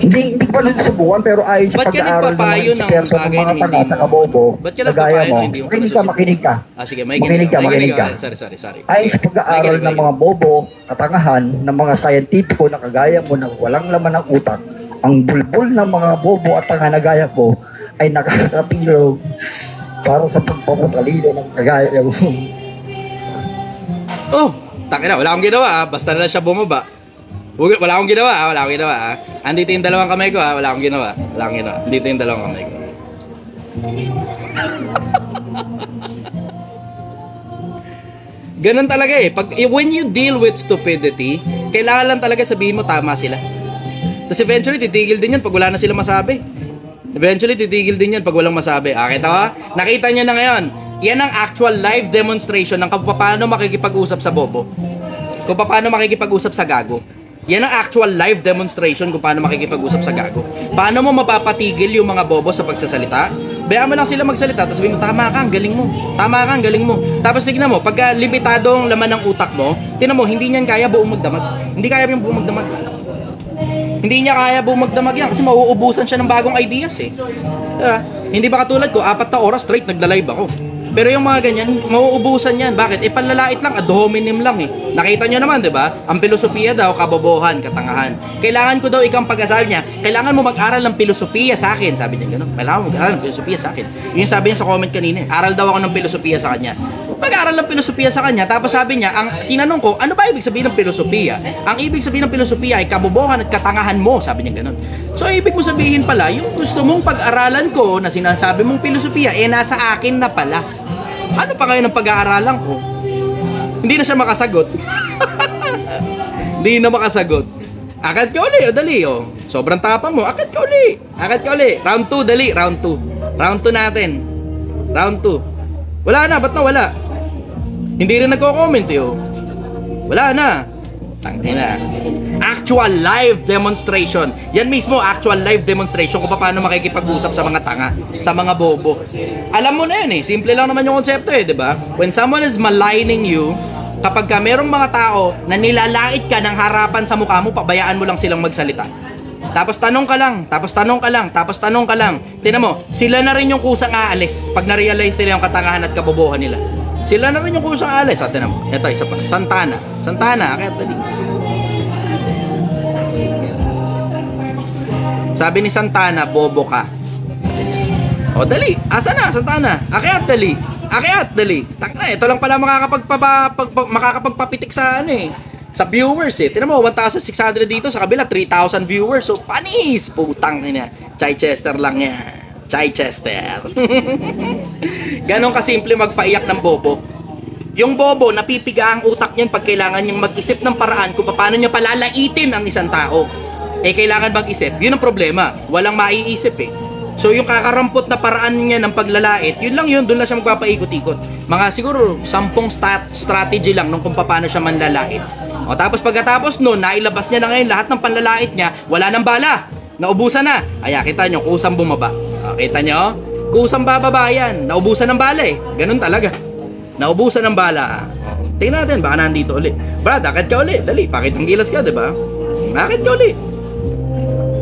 Hindi ko pa nasusubukan pero ayon sa Ba't ka pag-aaral ng mga nagpapayo ng eksperto ng bagay mga na hindi tanga mo? at bobo, Ba't ka na gaya nagpapayo mo, na hindi mo makinig ka. Ah, sige, Makinig ka. Sorry. Ayon sa pag-aaral ng mga bobo, katangahan, ng mga scientifico na kagaya mo na walang laman ng utak, ang bulbul ng mga bobo at tanga na gaya mo ay nakakapilog para sa pagpapatalino ng kagaya mo. Oh, tangina, wala akong ginawa basta na siya bumaba. Wala akong ginawa Andito yung dalawang kamay ko wala akong ginawa. Andito yung dalawang kamay ko. Ganun talaga eh. When you deal with stupidity, kailangan lang talaga sabihin mo tama sila. Tapos eventually titigil din yan pag wala na sila masabi. Kita ba? Nakita nyo na ngayon. Yan ang actual live demonstration ng kung paano makikipag-usap sa bobo. Kung paano makikipag-usap sa gago. Yan ang actual live demonstration kung paano makikipag-usap sa gago. Paano mo mapapatigil yung mga bobo sa pagsasalita? Bayaan mo lang sila magsalita, tapos sabihin mo, tama ka, ang galing mo. Tapos tignan mo, pagka limitado ang laman ng utak mo, tignan mo, hindi niyan kaya buong magdamag. Hindi niya kaya buong magdamag yan kasi mauubusan siya ng bagong ideas eh. Diba? Hindi ba katulad ko, 4 na oras straight nagla-live ako. Pero yung mga ganyan, mauubusan yan. Bakit? Panlalait lang, ad hominem lang eh. Nakita nyo naman, di ba? Ang filosofiya daw, kabobohan, katangahan. Kailangan ko daw ikaw ang pag-asabi niya, kailangan mo mag-aral ng filosofiya sa akin. Sabi niya gano'n. Kailangan mo mag-aral ng filosofiya sa akin. Yung sabi niya sa comment kanina, aral daw ako ng filosofiya sa kanya. Mag-aral ng filosofiya sa kanya, tapos sabi niya, ang tinanong ko, ano ba ibig sabihin ng filosofiya? Ang ibig sabihin ng filosofiya ay kabobohan at katangahan mo. Sabi niya gano'n. So, ibig mo sabihin pala, yung gusto mong pag-aralan ko na sinasabi mong filosofiya, nasa akin na pala. Ano pa ngayon ang pag-aaralan ko? Hindi na siya makasagot. Akit ka uli, dali Sobrang tapang mo, akit ka uli. Round 2, dali, round 2 natin. Round 2. Wala na, ba't nawala? Hindi rin nagko-comment Wala na. Tangina. Actual live demonstration. Yan mismo, actual live demonstration kung paano makikipag-usap sa mga tanga, sa mga bobo. Alam mo na yan eh. Simple lang naman yung konsepto eh, di ba? When someone is maligning you, kapag ka merong mga tao na nilalait ka ng harapan sa mukha mo, pabayaan mo lang silang magsalita. Tapos tanong ka lang. Tingnan mo, sila na rin yung kusang aalis pag na-realize nila yung katangahan at kabobohan nila. Sila na rin yung kusang aalis. Tingnan mo, ito isa pa. Santana, kaya dali. Sabi ni Santana, bobo ka. O dali, asa na Santana? Akyat dali. Takna, ito lang pala makakapagpapitik sa sa viewers eh. Tingnan mo, 1,600 dito, sa kabila 3,000 viewers. So panis, putang ina. Chichester lang yan. Chichester. Ganon kasimple magpaiyak ng bobo. Yung bobo, napipiga ang utak niyan pag kailangan niyang mag-isip ng paraan kung paano niya palalaitin ang isang tao. Kailangan mag-isip. Yun ang problema. Walang maiisip eh. So yung kakarampot na paraan niya ng paglalait, yun lang yun, doon lang siya magpapaikot-ikot. Mga siguro 10 strategy lang nung kung paano siya manlalait. Tapos pagkatapos nun, nailabas niya na ngayon lahat ng panlalait niya, wala nang bala. Naubusan na. Kita nyo, kusang bumaba. Kita nyo? Kusang bababa yan. Naubusan ng bala eh. Ganun talaga. Naubusan ng bala. Tingnan natin, baka nandito ulit. Brad, akit ka ulit. Dali, pakit ng gilas ka, diba? Akit ka ulit.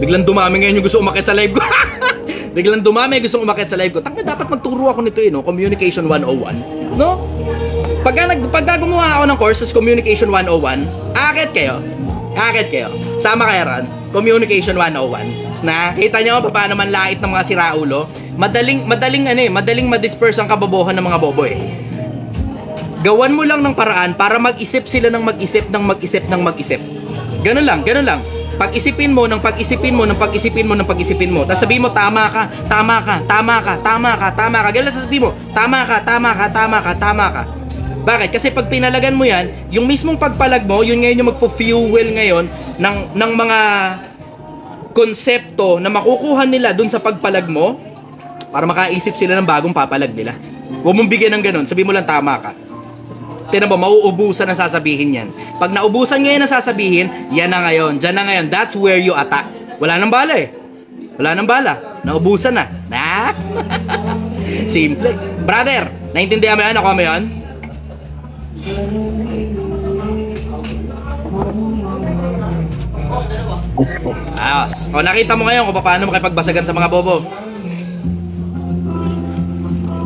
Biglang dumami ngayon yung gusto umakit sa live ko. Tangina, dapat magturo ako nito Communication 101. No? Pagka gumawa ako ng courses Communication 101, akit kayo. Sama kayo ran. Communication 101. Na, kita nyo paano manlait ng mga siraulo? madaling ma-disperse ang kabobohan ng mga bobo eh. Gawan mo lang ng paraan para mag-isip sila ng mag-isip ng mag-isip ng mag-isip. Ganun lang. Pag-isipin mo. Tapos sabihin mo, tama ka. Ganun lang sabihin mo, tama ka. Bakit? Kasi pag pinalagan mo yan, yung mismong pagpalag mo, yun ngayon yung magpo-fuel ngayon ng mga konsepto na makukuha nila dun sa pagpalag mo para makaisip sila ng bagong papalag nila. Huwag mong bigyan ng ganun. Sabihin mo lang, tama ka. Tinan mo, mauubusan ang sasabihin yan. Pag naubusan ngayon ang sasabihin, yan na ngayon, dyan na ngayon. That's where you attack. Wala nang bala eh. Naubusan na. Simple. Brother, naintindihan mo yan? Ako mo yan? Ayos. O, nakita mo ngayon kung paano makipagbasagan sa mga bobo.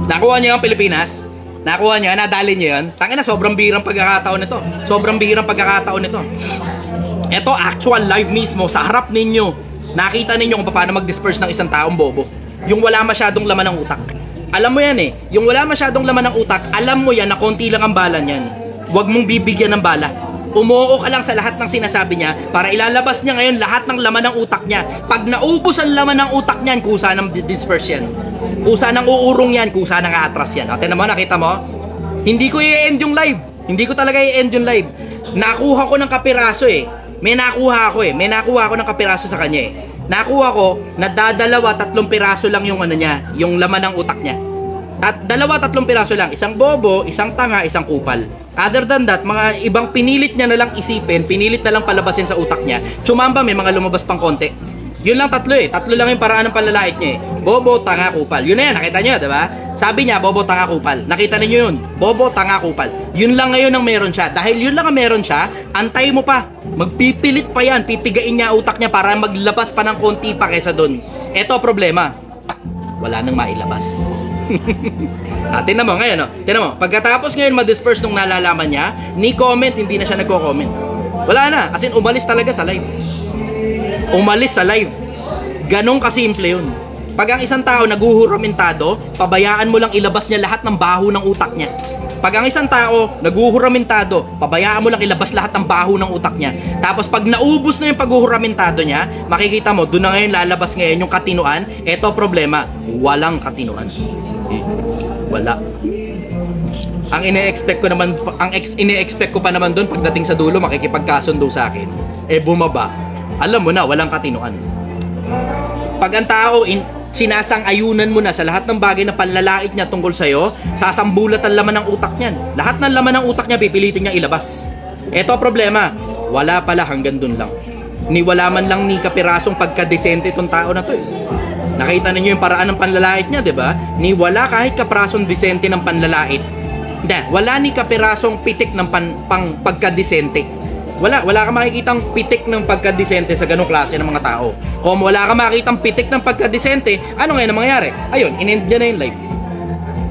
Nakuha niyo yung Pilipinas? Nakuha niya, nadali niya yun. Tangina, sobrang bihirang pagkakataon nito. Ito, actual live mismo, sa harap ninyo. Nakita ninyo kung paano mag-disperse ng isang taong bobo. Yung wala masyadong laman ng utak. Alam mo yan eh. Yung wala masyadong laman ng utak, alam mo yan na konti lang ang bala niyan. Huwag mong bibigyan ng bala. Umuo ka lang sa lahat ng sinasabi niya para ilalabas niya ngayon lahat ng laman ng utak niya. Pag naubos ang laman ng utak niyan, kusa ng disperse yan. Kusa ng uurong yan, kusa ng aatras yan. Ate naman, nakita mo? Hindi ko i-end yung live. Hindi ko talaga i-end yung live. Nakuha ko ng kapiraso eh. May nakuha ako ng kapiraso sa kanya eh. Nakuha ko na 2-3 piraso lang yung ano niya, yung laman ng utak niya. At 2-3 piraso lang, isang bobo, isang tanga, isang kupal. Other than that, mga ibang pinilit niya na lang isipin, pinilit na lang palabasin sa utak niya. Tsumamba, may mga lumabas pang konti. Yun lang 3 eh. 3 lang yung paraan ng panlalait niya eh. Bobo, tanga, kupal. Yun na yan, nakita niyo, diba? Sabi niya, bobo, tanga, kupal. Nakita niyo yun. Bobo, tanga, kupal. Yun lang ngayon ang meron siya. Dahil yun lang ang meron siya, antay mo pa. Magpipilit pa yan. Pipigain niya utak niya para maglabas pa ng konti pa kesa dun. Eto problema. Wala nang mailabas. Tingnan mo ngayon, no? Tingnan mo, pagkatapos ngayon ma-disperse nung nalalaman niya, ni comment, hindi na siya nagko-comment. Wala na, as in umalis talaga sa live. Ganong kasimple yun. Pag ang isang tao naguhuramentado, pabayaan mo lang ilabas niya lahat ng baho ng utak niya. Pag ang isang tao naguhuramentado, pabayaan mo lang ilabas lahat ng baho ng utak niya. Tapos pag naubos na yung paghuhuramentado niya, makikita mo, doon na ngayon lalabas ngayon yung katinuan. Eto problema, walang katinuan. Wala. Ang ine-expect ko pa naman doon pagdating sa dulo makikipagkasundo sa akin. Bumaba. Alam mo na, walang katinuan. Pag ang tao sinasang-ayunan mo na sa lahat ng bagay na panlalait niya tungkol sa'yo, sasambulat ang laman ng utak niyan. Lahat ng laman ng utak niya, pipilitin niya ilabas. Eto problema, wala pala hanggang dun lang. Wala man lang ni kapirasong pagkadesente itong tao na to eh. Nakita ninyo yung paraan ng panlalait niya, diba? Wala kahit kaprasong desente ng panlalait. Hindi, wala ni kapirasong pitik ng pagkadesente. Wala kang makikitang pitik ng pagkadesente sa ganong klase ng mga tao. Kung wala kang makikitang pitik ng pagkadesente, ano ngayon ang mangyayari? Ayun, in-end niya na yung live.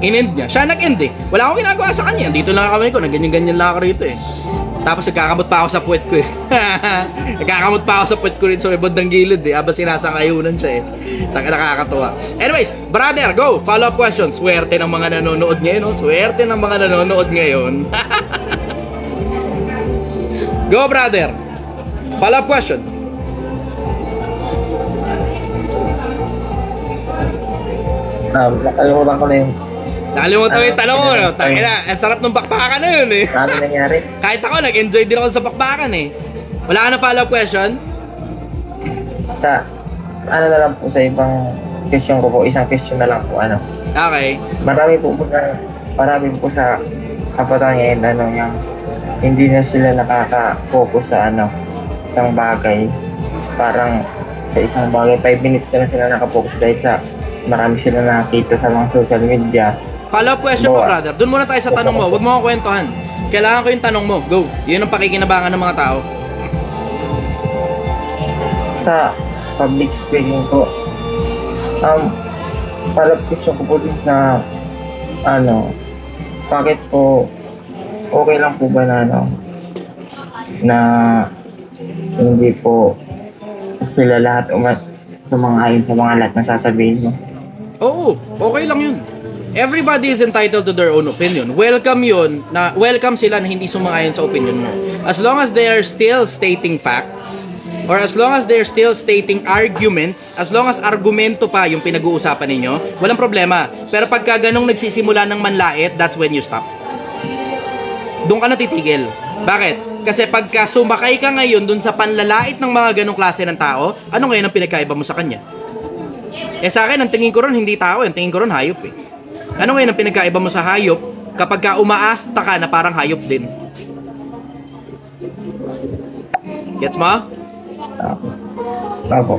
In-end niya. Siya nag-end eh. Wala akong ginagawa sa kanya. Dito lang kami ko, nagganyan-ganyan lang ako rito eh. Tapos nagkakamot pa ako sa puwet ko eh. Nagkakamot pa ako sa puwet ko rito sa may bandang gilid eh. Aba sinasang-ayunan siya eh. Nakakatuwa. Anyways, brother, go! Follow-up question. Swerte ng mga nanonood ngayon, no? Swerte ng mga nanonood ngayon. Go, brother. Follow-up question. Nakalimutan ko na yung... Nakalimutan mo yung tanong mo, no? Tangina, ang sarap ng bakbakan na yun, eh. Ano nangyari? Kahit ako, nag-enjoy din ako sa bakbakan, eh. Wala ka na follow-up question? Ano na lang po sa ibang question ko po, isang question na lang po, ano. Okay. Marami po sa kapatan ngayon, yung hindi na sila nakaka-focus sa isang bagay. Parang sa isang bagay, 5 minutes na lang sila nakafocus dahil sa marami sila nakakita sa mga social media. Follow-up question mo, brother. Doon muna tayo sa tanong mo. Huwag mo akong kwentuhan. Kailangan ko yung tanong mo. Go. Yun ang pakikinabangan ng mga tao. Sa public speaking ko, para gusto ko po din sa bakit po okay lang po ba na hindi po sila lahat sa mga lahat na sasabihin mo? Oo, okay lang yun. Everybody is entitled to their own opinion. Welcome yun, na welcome sila na hindi sumang-ayon sa opinion mo. As long as they are still stating facts, or as long as they're still stating arguments, as long as argumento pa yung pinag-uusapan ninyo, walang problema. Pero pagka ganong nagsisimula ng manlait, that's when you stop. Doon ka na titigil. Bakit? Kasi pagka sumakay ka ngayon dun sa panlalait ng mga ganong klase ng tao, ano ngayon ang pinagkaiba mo sa kanya? Sa akin, ang tingin ko ron hindi tao, ang tingin ko ron hayop eh. Ano ngayon ang pinagkaiba mo sa hayop kapag ka umaasta ka na parang hayop din? Gets mo? Opo.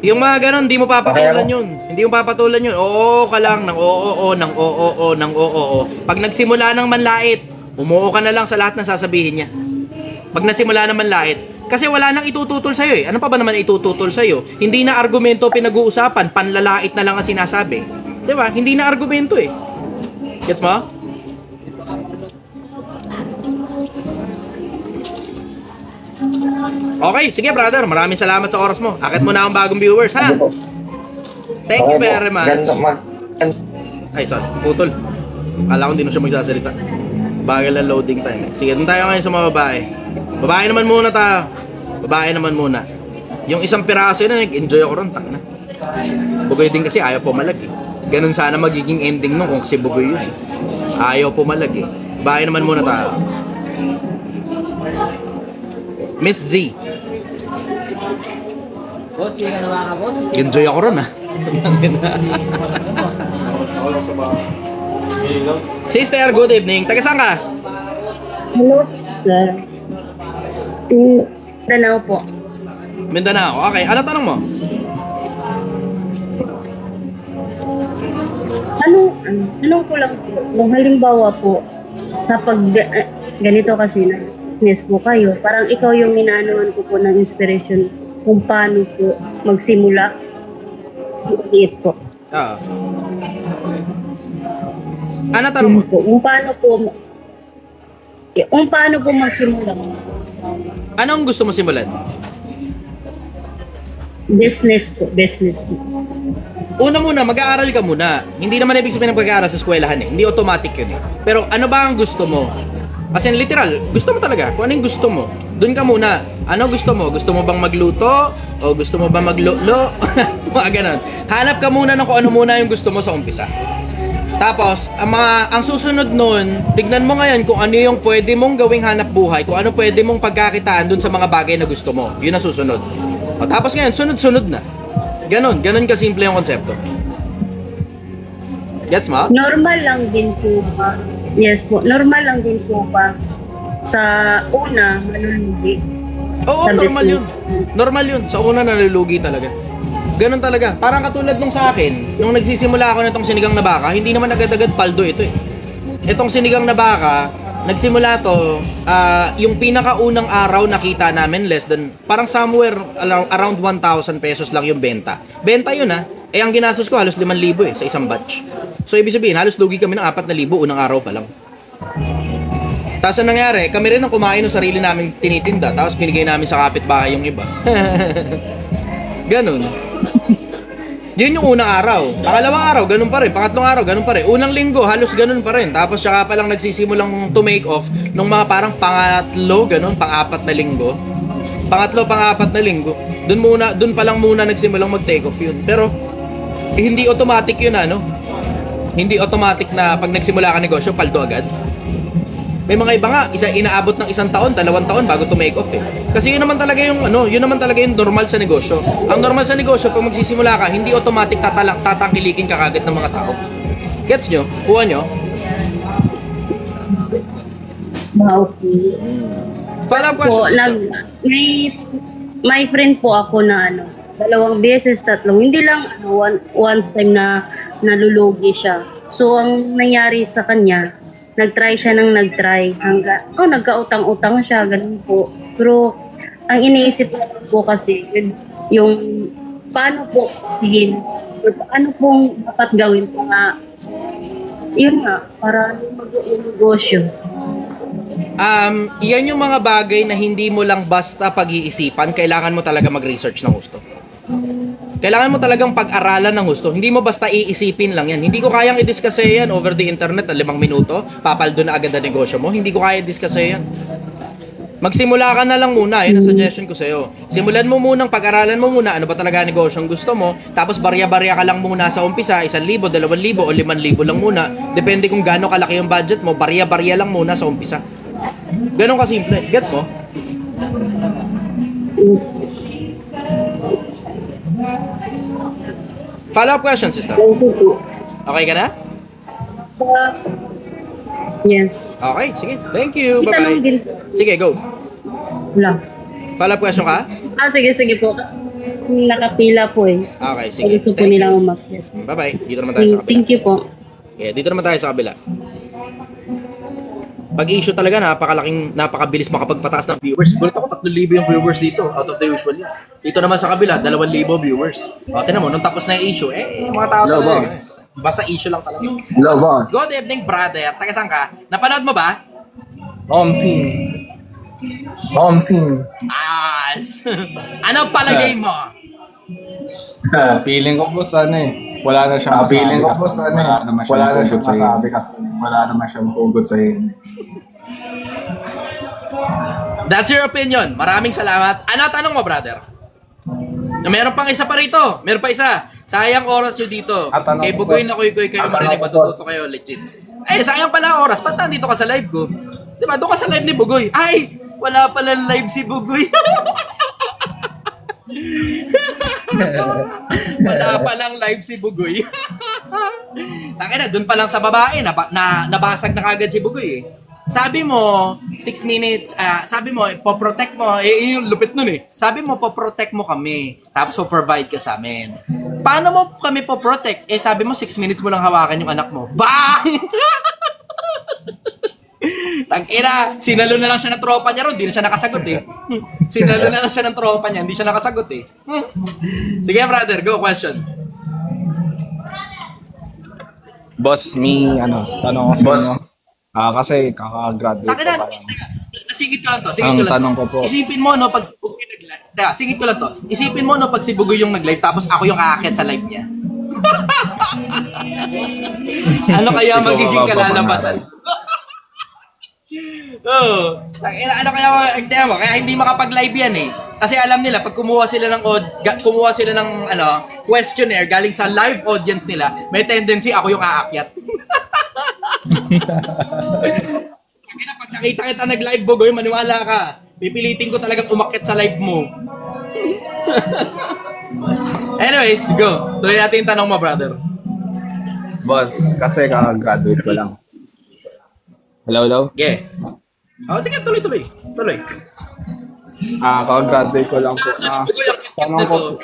Yung mga ganon, hindi mo papatulan yun. Hindi mo papatulan yun. Oo ka lang, ng oo, ng oo, ng oo. Pag nagsimula ng manlait, umuo ka na lang sa lahat ng sasabihin niya. Pag nasimula ng manlait, kasi wala nang itututol sa'yo eh. Ano pa ba naman itututol sa'yo? Hindi na argumento pinag-uusapan, panlalait na lang ang sinasabi. Diba? Hindi na argumento eh. Gets mo? Okay, sige brother. Maraming salamat sa oras mo. Akit mo na ang bagong viewers, ha? Thank you very much. Ay, sorry. Putol. Akala ko hindi na siya magsasalita. Bagal na loading time. Sige, doon tayo ngayon sa mga babae. Babae naman muna tayo. Babae naman muna. Yung isang piraso yun, nag-enjoy ako ron. Tang na. Bugoy din kasi ayaw pumalag eh. Ganun sana magiging ending nung kung kasi bugoy yun eh. Ayaw pumalag eh. Babae naman muna tayo. Miss Z. Boss, hindi ka na mga boss. Enjoy ako ron ah. Sister, good evening. Taga saan ka? Hello, sir. Danao po. Mindanao. Okay, ano tanong mo? Anong ko lang po, kung halimbawa po, sa ganito kasi na business po kayo, parang ikaw yung inaanuhan ko po ng inspiration kung paano po magsimula. Iit po. Ah. Ano tanong mo? Kung paano po magsimula. Anong gusto mo simulan? Business po. Una muna, mag-aaral ka muna. Hindi naman ibig sabihin ng pag-aaral sa eskwelahan eh. Hindi automatic yun eh. Pero ano ba ang gusto mo? As in literal, gusto mo talaga. Kung ano yung gusto mo, dun ka muna. Ano gusto mo? Gusto mo bang magluto? O gusto mo bang maglolo? Mga ganon. Hanap ka muna ng kung ano muna yung gusto mo sa umpisa. Tapos, ang susunod nun, tignan mo ngayon kung ano yung pwede mong gawing hanap buhay, kung ano pwede mong pagkakitaan dun sa mga bagay na gusto mo. Yun ang susunod. O, tapos ngayon, sunod-sunod na. Ganon kasimple yung konsepto. Gets mo? Normal lang din po ba? Yes po, normal lang din po ba sa una malulugi? Oo, sa normal yun. business? Normal yun. Sa una nalulugi talaga. Ganon talaga. Parang katulad nung sa akin, nung nagsisimula ako nitong sinigang na baka, hindi naman agad-agad paldo ito eh. Itong sinigang na baka, nagsimula to, yung pinakaunang araw nakita namin less than, parang somewhere around 1,000 pesos lang yung benta. Benta yun ha. Eh ang ginastos ko halos 5,000 sa isang batch. So ibig sabihin, halos lugi kami ng 4,000 unang araw pa lang. Tapos ang nangyari, kami rin ang kumain ng sarili namin tinitinda, tapos binigay namin sa kapitbahay yung iba. Ganon. Yun yung unang araw. Pangalawang araw, ganun pa rin. Pangatlong araw, ganun pa rin. Unang linggo, halos ganun pa rin. Tapos saka pa lang nagsisimulang to make off nung mga parang pangatlo, ganun, pang-apat na linggo. Pangatlo, pang-apat na linggo. Dun pa lang muna nagsimulang mag-take off yun. Pero, hindi automatic yun, ano? Hindi automatic na pag nagsimula ka negosyo, paldo agad. May mga iba nga, inaabot ng 1 taon, 2 taon bago to make off eh. Kasi yun naman talaga yung yun naman talaga yung normal sa negosyo. Ang normal sa negosyo, pag magsisimula ka, hindi automatic tatangkilikin ka kagad ng mga tao. Gets nyo? Kuha nyo? Okay. Follow-up Po, questions. may friend po ako na 2 beses, 3. Hindi lang once time na nalulugi siya. So ang nangyari sa kanya, nagtry siya hanggang nagkautang-utang siya, ganun po. Pero ang iniisip ko po kasi yung paano po paano pong dapat gawin po nga yun nga para mag-negosyo. Yan yung mga bagay na hindi mo lang basta pag-iisipan, kailangan mo talaga mag-research ng gusto. Kailangan mo talagang pag-aralan ng gusto. Hindi mo basta iisipin lang yan. Hindi ko kayang i-discuss yan over the internet na 5 minuto. Papaldo na agad ang negosyo mo. Hindi ko kaya i-discuss yan. Magsimula ka na lang muna. Yun ang suggestion ko sa'yo. Simulan mo munang pag-aralan mo muna ano ba talaga negosyong gusto mo. Tapos barya-barya ka lang muna sa umpisa. 1,000, 2,000 o 5,000 lang muna. Depende kung gaano kalaki yung budget mo. Barya-barya lang muna sa umpisa. Ganon ka simple. Gets mo? Follow-up question, sister. Okay ka na? Yes. Okay, sige. Thank you. Itanong din. Bye-bye. Sige, go. Wala. Follow-up question ka? Sige po. Nakapila po eh. Okay, sige. Gusto po Thank nilang you. umakyat. Bye-bye. Dito naman tayo sa kabila. Thank you po. Yeah, dito naman tayo sa kabila. Pag-issue talaga, napakabilis makapagpataas ng viewers. Gulit ako, 3,000 yung viewers dito, out of the usual yan. Dito naman sa kabila, 2,000 viewers. O, tinan mo, nung tapos na yung issue, mga tao Hello, talaga. boss. Basta issue lang talaga. Hello, boss. Good evening, brother. Taga saan ka? Napanood mo ba? Omsing. As. Ano palagay mo? Feeling ko po wala na siyang Feeling ko po wala na siyang masabi kasi wala naman siyang hugot sa inyo. That's your opinion. Maraming salamat. Ano tanong mo, brother? Meron pang isa pa rito. Meron pa isa. Sayang oras nyo dito. Tanong Kay ko, Bugoy boss. na kuy kayo marinig. Matututo kayo legit. Sayang pala oras. Ba't nandito ka sa live ko? Diba, doon ka sa live ni Bugoy. Ay, wala pala live si Bugoy. Wala palang live si Bugoy. Takina, doon pa lang sa babae, nabasag na kagad si Bugoy eh. Sabi mo, 6 minutes, sabi mo, poprotect mo, yung lupit nun eh. Sabi mo, poprotect mo kami, tapos po-provide ka sa amin. Paano mo kami poprotect? Sabi mo, 6 minutes mo lang hawakan yung anak mo. Bang! Tangina, sinalo na lang siya ng tropa niya ron, hindi na siya nakasagot eh. Sinalo na lang siya ng tropa niya, hindi siya nakasagot eh. Sige brother, go question. Boss, tanong ko sa inyo. Kasi kaka-graduate ko Tangina, pa lang. singit ko lang to, Ang tanong ko po. Isipin mo no, pag si Bugoy nag-live. Singit ko lang to. Isipin mo no, pag si Bugoy yung nag-live, tapos ako yung aakyat sa live niya. Ano kaya magiging kalalabasan? Ano kaya hindi makapag-live yan eh. Kasi alam nila pag kumuha sila ng questionnaire galing sa live audience nila, may tendency ako yung aakyat. Pag nakita kita nag-live Bugoy, maniwala ka. Pipilitin ko talagang umakyat sa live mo. Anyways, go. Tuloy natin yung tanong mo, brother. Boss, kasi kaka-graduate ko lang. Hello? Yeah. Sige, tuloy. Kaka-graduate ko lang po.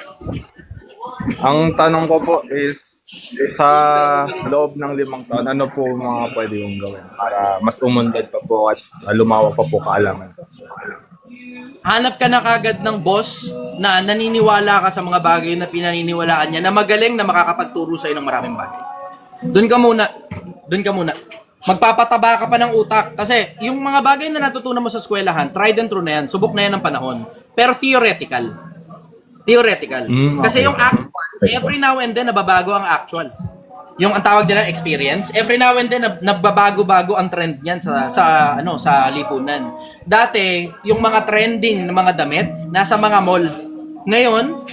Ang tanong ko po is, sa loob ng 5 taon, ano po mga pwede yung gawin para mas umunlad pa po at lumawak pa po kaalaman ko? Hanap ka na kagad ng boss na naniniwala ka sa mga bagay na pinaniniwalaan niya, na magaling na makakapagturo sa'yo ng maraming bagay. Doon ka muna. Magpapataba ka pa ng utak. Kasi yung mga bagay na natutunan mo sa eskwelahan, tried and true na yan, subok na yan ng panahon. Pero theoretical. Kasi yung actual, every now and then nababago ang actual. Yung ang tawag nila experience, every now and then nababago-bago ang trend niyan sa lipunan. Dati, yung mga trending na mga damit nasa mga mall. Ngayon,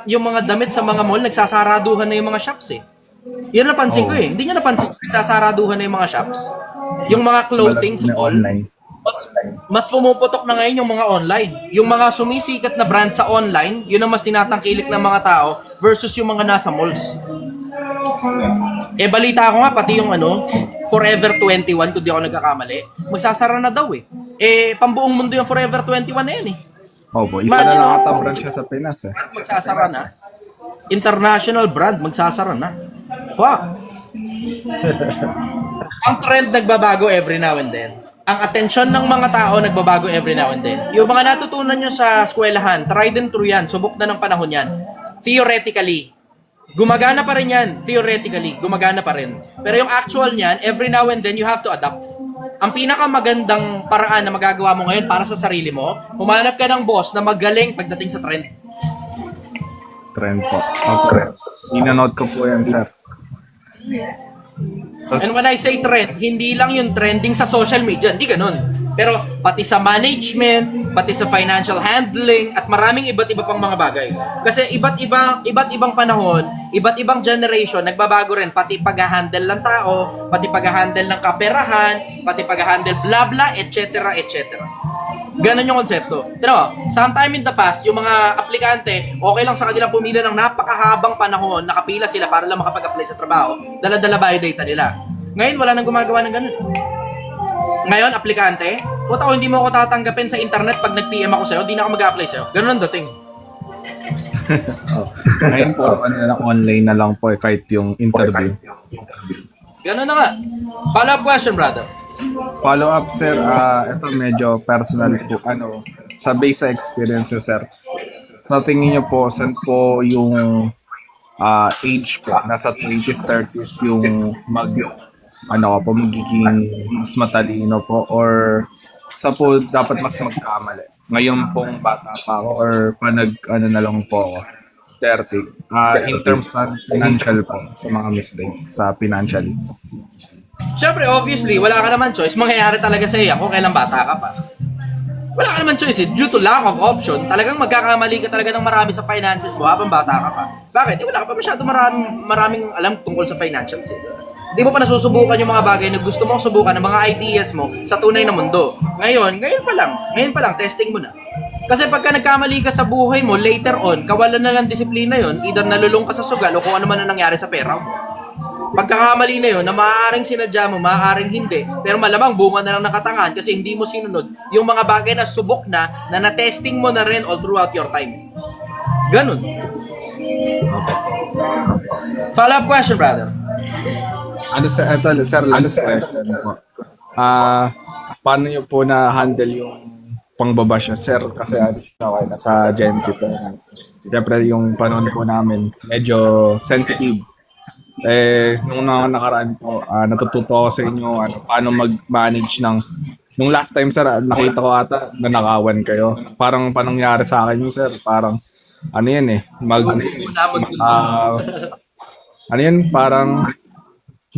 yung mga damit sa mga mall nagsasaraduhan na yung mga shops eh. Yan napansin ko eh. Hindi niyo napansin, nagsasaraduhan na yung mga shops. Yung mga clothing sa mall. Mas pumuputok na ngayon yung mga online. Yung mga sumisikat na brand sa online, yun ang mas tinatangkilik ng mga tao versus yung mga nasa malls. Balita ko nga, pati yung Forever 21, kung di ako nagkakamali, magsasara na daw eh. Pambuong mundo yung Forever 21 na yan eh. Opo, isa na lang ata brand siya sa Pinas eh. Magsasara na. International brand, magsasara na. Fuck. Ang trend nagbabago every now and then. Ang atensyon ng mga tao nagbabago every now and then. Yung mga natutunan nyo sa eskwelahan, tried and true yan, subok na ng panahon yan. Theoretically, gumagana pa rin yan. Gumagana pa rin. Pero yung actual niyan, every now and then, you have to adapt. Ang pinakamagandang paraan na magagawa mo ngayon para sa sarili mo, humanap ka ng boss na magaling pagdating sa trend. Trend po. Okay. Inanote ko po yan, sir. And when I say trend, hindi lang yung trending sa social media, hindi ganun. Pero pati sa management, pati sa financial handling, at maraming iba't iba pang mga bagay. Kasi iba't ibang panahon, iba't ibang generation, nagbabago rin. Pati pag-handle ng tao, pati pag-handle ng kaperahan, pati pag-handle bla bla, etc. etc. Ganon yung konsepto. Pero, sometime in the past, yung mga aplikante, okay lang sa kanila pumila ng napakahabang panahon, nakapila sila para lang makapag-apply sa trabaho, dala-dala biodata nila. Ngayon, wala nang gumagawa ng ganun. Ngayon, aplikante, puta ko, hindi mo ako tatanggapin sa internet pag nag-PM ako sa'yo, hindi na ako mag-apply sa'yo. Ganun ang dating. Ngayon po, online na lang po kahit yung interview. Ganun na nga. Follow-up question, brother. Follow up, sir. Ito medyo personal po. Sa base sa experience nyo, sir. Sa tingin nyo po, saan po yung age po? Nasa 20s, 30s yung magiging mas matalino po? Or sa po dapat mas magkamali? Ngayon pong bata pa ako or na lang po ako? 30. In terms of financial po, sa mga mistake, sa financially. Siyempre, obviously, wala ka naman choice. Mangyayari talaga sa iyan kung kailan bata ka pa. Wala ka naman choice. Due to lack of option, talagang magkakamali ka talaga ng marami sa finances mo habang bata ka pa. Bakit? Wala ka pa masyado maraming alam tungkol sa financials. Hindi mo pa nasusubukan yung mga bagay na gusto mong subukan, ng mga ideas mo sa tunay na mundo. Ngayon pa lang, testing mo na. Kasi pagka nagkamali ka sa buhay mo, later on, kawalan na ng disiplina yon, either nalulung ka sa sugal o kung ano man ang nangyari sa pera mo. Pagkakamali na yun, na maaaring sinadya mo, maaaring hindi, pero malamang bunga na lang nakatangan kasi hindi mo sinunod yung mga bagay na subok na na-testing mo na rin all throughout your time. Ganun. Follow-up question, brother. Sir, last question po. Paano nyo po na-handle yung pangbabash niya, sir? Kasi nasa Gen Z po. Siyempre yung panahon po namin, medyo sensitive. Nung nakaraan po, natututo ako sa inyo paano mag-manage nung last time, sir, nakita ko ata nanakawan kayo. Parang panangyari sa akin yun, sir. Parang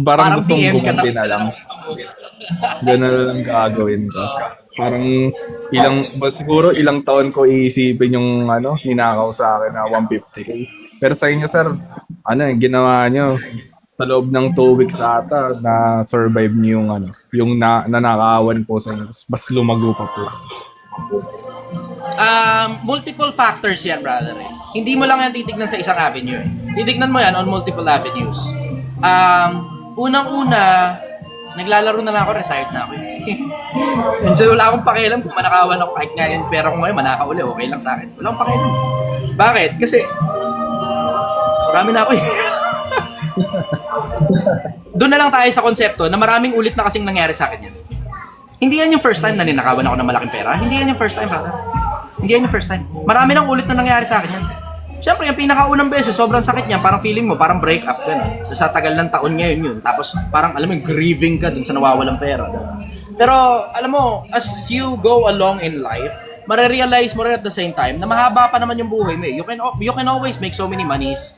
parang gustong gumanti na lang. Ganun lang gagawin ko. Parang siguro ilang taon ko iisipin yung ninakaw sa akin na 150k. Pero sa inyo, sir, ginawa nyo sa loob ng 2 weeks ata na survive nyo yung nanakawan po sa inyo. Mas lumago pa po. Multiple factors yan, brother. Hindi mo lang yan titignan sa isang avenue. Titignan mo yan on multiple avenues. Unang-una, naglalaro na lang ako, retired na ako. So wala akong pakialam kung manakawan ako kahit nga yung pera ko ngayon, manakaw uli, okay lang sa akin. Wala akong pakialam. Bakit? Kasi marami na ako Doon na lang tayo sa konsepto na maraming ulit na kasing nangyari sa akin yan. Hindi yan yung first time na ninakawan ako ng malaking pera. Hindi yan yung first time, brother. Hindi yan yung first time. Marami nang ulit na nangyari sa akin yan. Siyempre, yung pinakaunang beses, sobrang sakit niyan. Parang feeling mo, parang break up ka na. Sa tagal ng taon ngayon yun. Tapos parang, alam mo, grieving ka dun sa nawawalang pera. Pero, alam mo, as you go along in life, marirealize mo rin at the same time na mahaba pa naman yung buhay mo. You can always make so many monies.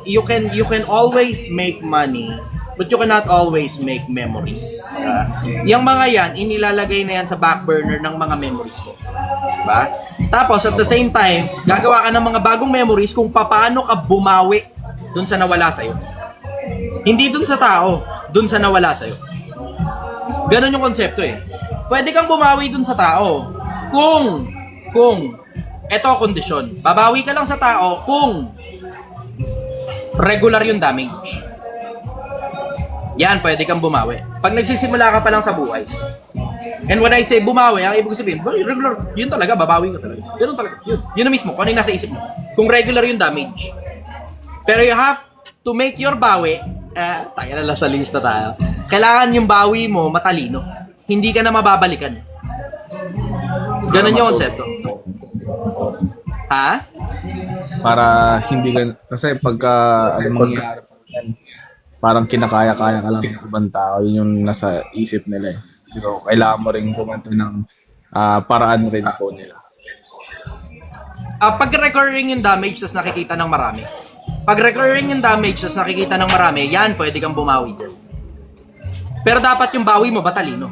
You can always make money, but you cannot always make memories. Yung mga yan, inilalagay na yan sa back burner ng mga memories mo. Diba? Tapos at the same time, gagawa ka ng mga bagong memories kung paano ka bumawi dun sa nawala sa'yo. Hindi dun sa tao, dun sa nawala sa'yo. Ganon yung konsepto eh. Pwede kang bumawi dun sa tao kung eto kondisyon. Babawi ka lang sa tao kung regular yung damage. Yan, pwede kang bumawi. Pag nagsisimula ka pa lang sa buhay. And when I say bumawi, ang ibig sabihin, regular, yun talaga, babawi ka talaga. Yun talaga, yun na mismo, kung ano yung nasa isip mo. Kung regular yung damage. Pero you have to make your bawi, tayo na lang sa lista tayo. Kailangan yung bawi mo matalino. Hindi ka na mababalikan. Ganon yung konsepto. Ha? Para hindi ka, kasi pagka mangyayari parang kinakaya-kaya ka lang ng ibang tao, yun yung nasa isip nila eh. So, kailangan mo rin gumanto ng paraan rin po nila. Pag recurring yung damage, tas nakikita ng marami. Pag recurring yung damage, tas nakikita ng marami, yan, pwede kang bumawi dyan. Pero dapat yung bawi mo, batalino.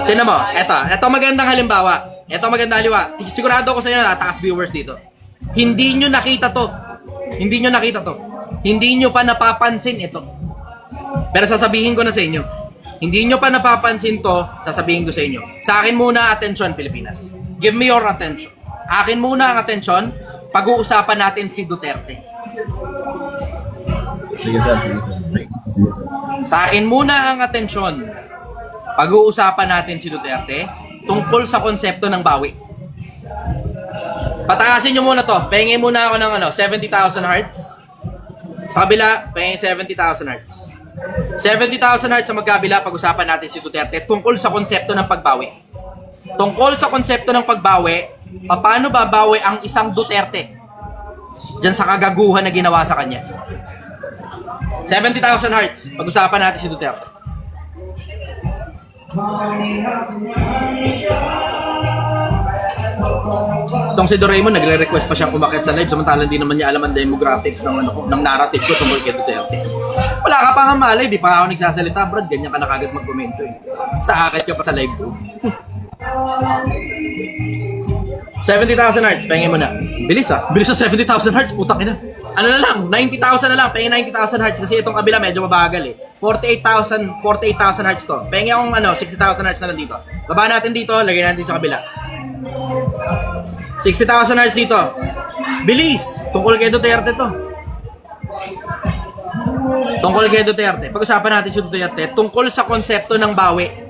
Tignan mo, eto magandang halimbawa. Eto magandang halimbawa. Sigurado ko sa inyo, taas viewers dito. Hindi nyo nakita to. Hindi nyo nakita to. Hindi nyo pa napapansin ito. Pero sasabihin ko na sa inyo. Hindi nyo pa napapansin to, sasabihin ko sa inyo. Sa akin muna, attention Pilipinas. Give me your attention. Akin muna ang attention, pag-uusapan natin si Duterte. Sige, sir. Sa akin muna ang atensyon. Pag-uusapan natin si Duterte tungkol sa konsepto ng bawi. Pataasin nyo muna to. Pahingin muna ako ng 70,000 hearts. Sa kabila, pahingin 70,000 hearts. 70,000 hearts sa magkabila, pag-usapan natin si Duterte tungkol sa konsepto ng pagbawi. Tungkol sa konsepto ng pagbawi, paano babawi ang isang Duterte dyan sa kagaguhan na ginawa sa kanya. 70,000 hearts. Pag-usapan natin si Duterte. Itong si Doraemon, nagre-request pa siyang umakit sa live samantalang di naman niya alam ang demographics ng narrative ko tungkol kay Duterte. Wala ka pa nga malay, di pa ako nagsasalita, Brad. Ganyan ka na kagad mag-komento eh. Sa akit ka pa sa live ko. 70,000 hearts, pahingin mo na. Bilis ah. Bilis sa 70,000 hearts, putang ina. Ano na lang, 90,000 na lang. Pahingin 90,000 hearts kasi itong kabila medyo mabagal eh. 48,000 hearts to. Pahingin akong 60,000 hearts na lang dito. Baba natin dito, lagay natin sa kabila. 60,000 hearts dito. Bilis! Tungkol kay Duterte to. Tungkol kay Duterte. Pag-usapan natin si Duterte tungkol sa konsepto ng bawi.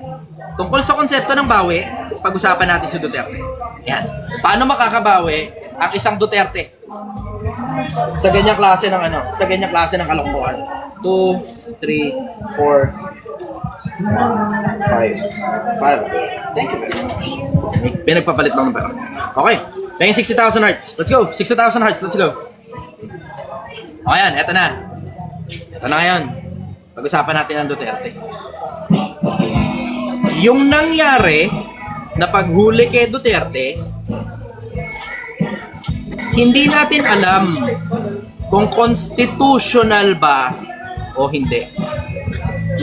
Tungkol sa konsepto ng bawi, pag-usapan natin si Duterte. Yan. Paano makakabawi ang isang Duterte sa ganyang klase ng sa ganyang klase ng kalokohan? 2, 3, 4, 5. Thank you very much. Pinagpapalit lang ng pera. Okay. Paying 60,000 hearts. Let's go. 60,000 hearts. Let's go. O yan. Eto na. Eto na ngayon. Pag-usapan natin ang Duterte. Yung nangyari na paghuli kay Duterte, hindi natin alam kung constitutional ba o hindi.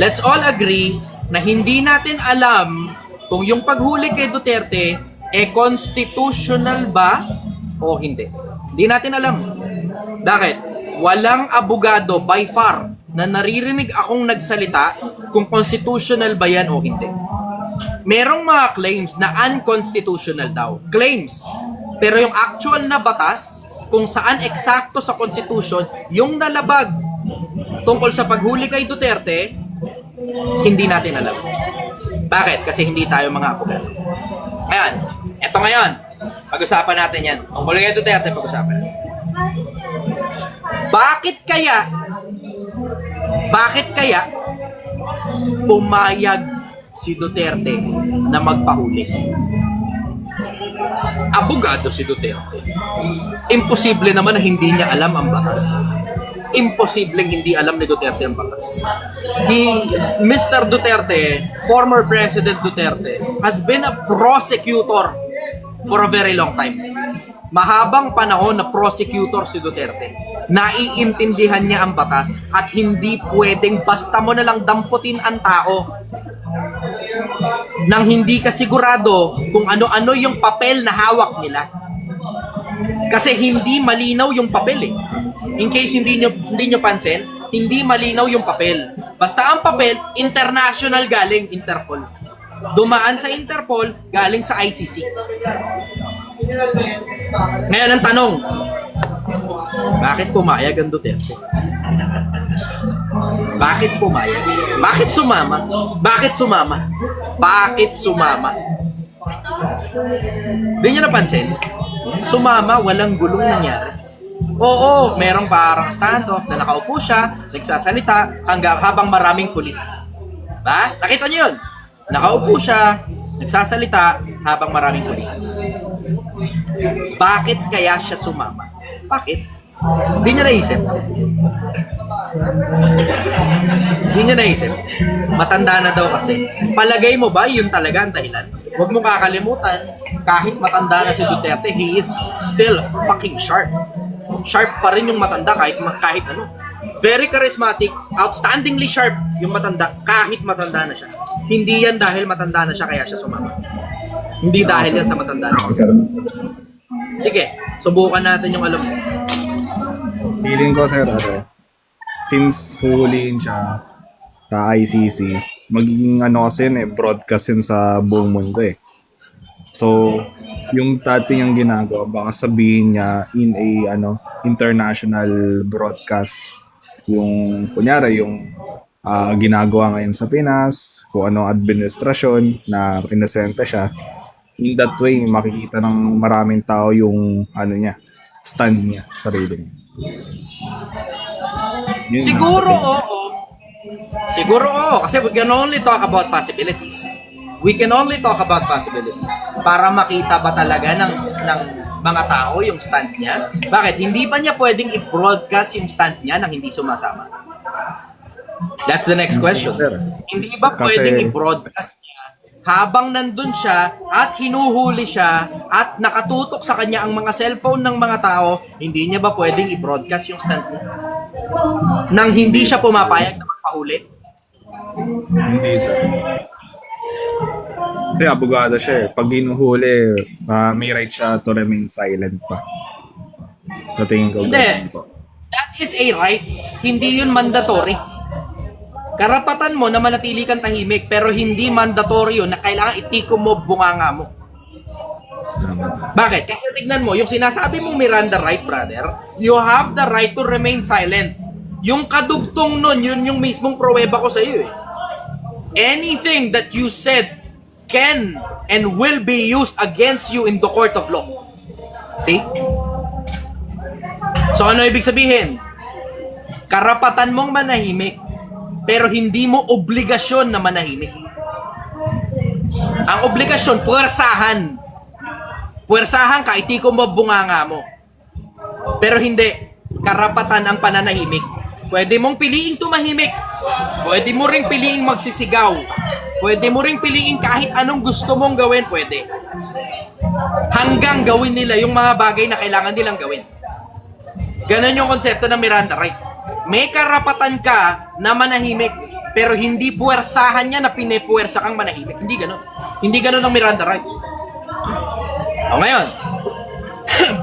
Let's all agree na hindi natin alam kung yung paghuli kay Duterte constitutional ba o hindi. Hindi natin alam. Bakit? Walang abogado by far na naririnig akong nagsalita kung constitutional ba yan o hindi. Merong mga claims na unconstitutional daw. Claims. Pero yung actual na batas, kung saan eksakto sa Constitution, yung nalabag tungkol sa paghuli kay Duterte, hindi natin alam. Bakit? Kasi hindi tayo mga abogado. Ngayon, eto ngayon, pag-usapan natin yan. Tungkol kay Duterte, pag-usapan natin. Bakit kaya pumayag si Duterte na magpahuli? Abogado si Duterte. Imposible naman na hindi niya alam ang batas. Imposibleng hindi alam ni Duterte ang batas. Mr. Duterte, former President Duterte, has been a prosecutor for a very long time. Mahabang panahon na prosecutor si Duterte. Naiintindihan niya ang batas at hindi pwedeng basta mo na lang damputin ang tao nang hindi ka sigurado kung ano-ano yung papel na hawak nila. Kasi hindi malinaw yung papel eh. In case hindi nyo pansin, hindi malinaw yung papel. Basta ang papel, international galing Interpol. Dumaan sa Interpol, galing sa ICC. Ngayon ang tanong, bakit pumayag ang Duterte? Bakit pumayag? Bakit sumama? Bakit sumama? Bakit sumama? Di nyo napansin? Sumama, walang gulong nangyari. Oo, merong parang standoff na nakaupo siya, nagsasalita habang maraming pulis. Ba? Nakita nyo yun? Nakaupo siya, nagsasalita habang maraming pulis. Bakit kaya siya sumama? Bakit? Hindi niya naisip. Hindi niya naisip. Matanda na daw kasi. Palagay mo ba yun talaga ang dahilan? huwag mong kakalimutan, kahit matanda na si Duterte, he is still fucking sharp. Sharp pa rin yung matanda kahit ano. Very charismatic, outstandingly sharp yung matanda kahit matanda na siya. Hindi yan dahil matanda na siya kaya siya sumama. Hindi dahil yan sa matanda na siya. Sige, subukan natin yung alam mo. Feeling ko, sir, since huliin siya sa ICC, magiging kasi broadcast yun sa buong mundo eh. So, yung dati niyang ginagawa, baka sabihin niya in a international broadcast yung, kunyari, yung ginagawa ngayon sa Pinas, kung ano administrasyon na inosente siya. In that way, makikita ng maraming tao yung niya, stand niya, sarili niya. Siguro oo. Siguro oo. Kasi we can only talk about possibilities. We can only talk about possibilities. Para makita ba talaga ng mga tao yung stand niya? Bakit? Hindi ba niya pwedeng i-broadcast yung stand niya nang hindi sumasama? That's the next question. Hindi ba pwedeng i-broadcast niya habang nandun siya at hinuhuli siya at nakatutok sa kanya ang mga cellphone ng mga tao, hindi niya ba pwedeng i-broadcast yung stand niya? Nang hindi siya pumapayag na magpahuli? Hindi, sir. Kasi abogado siya eh. Pag hinuhuli, may right siya to remain silent pa. Sa tingin ko. Hindi. That is a right. Hindi yun mandatory. Karapatan mo na manatili kang tahimik pero hindi mandatory yun na kailangan itikom mo bunganga mo. Bakit? Kasi tignan mo, yung sinasabi mong Miranda right, brother, you have the right to remain silent. Yung kadugtong nun, yun yung mismong pruweba ko sa iyo eh. Anything that you said can and will be used against you in the court of law. See? So ano ibig sabihin? Karapatan mong manahimik, pero hindi mo obligasyon na manahimik. Ang obligasyon, puwersahan. Puwersahan ka, itikom mo bunganga mo. Pero hindi, karapatan ang pananahimik. Pwede mong piliing tumahimik. Pwede mo ring piliing magsisigaw. Pwede mo ring piliing kahit anong gusto mong gawin, pwede. Hanggang gawin nila yung mga bagay na kailangan nilang gawin. Ganon yung konsepto ng Miranda right. May karapatan ka na manahimik, pero hindi puwersahan niya na pinepuwersa kang manahimik. Hindi ganon. Hindi ganon ang Miranda right. O ngayon,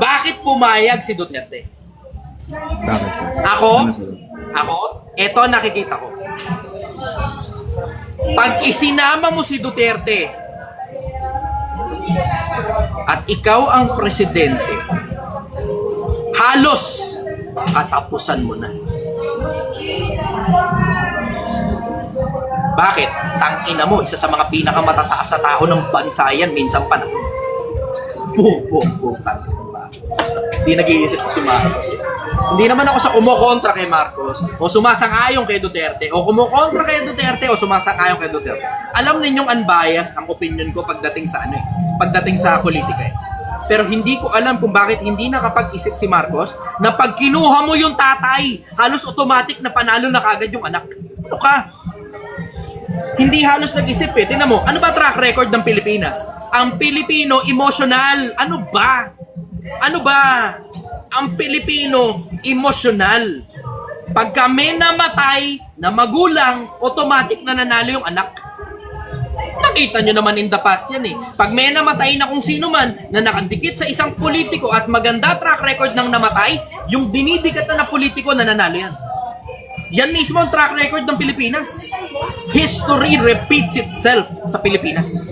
bakit pumayag si Duterte? Bakit, sir? Ako, eto nakikita ko. Pag isinama mo si Duterte at ikaw ang presidente, halos katapusan mo na. Bakit? Tangina mo, isa sa mga pinakamatataas na tao ng bansa yan, minsan pa na. Hindi nag-iisip ko si Marcos. Hindi naman ako sa kumukontra kay Marcos o sumasang-ayon kay Duterte o kumukontra kay Duterte o sumasang-ayon kay Duterte. Alam ninyong unbiased ang opinion ko pagdating sa pagdating sa politika eh. Pero hindi ko alam kung bakit hindi nakapag-isip si Marcos na pag kinuha mo yung tatay, halos automatic na panalo na kagad yung anak. Ano ka? Hindi halos nag-isip eh. Tingnan mo, ano ba track record ng Pilipinas? Ang Pilipino, emotional. Ano ba? Ano ba? Ang Pilipino, emotional. Pagka may namatay na magulang, automatic na nanalo yung anak. Nakita nyo naman in the past yan eh. Pag may namatay na kung sino man na nakadikit sa isang politiko at maganda track record ng namatay, yung dinidikit na politiko na nanalo yan. Yan mismo ang track record ng Pilipinas. History repeats itself sa Pilipinas.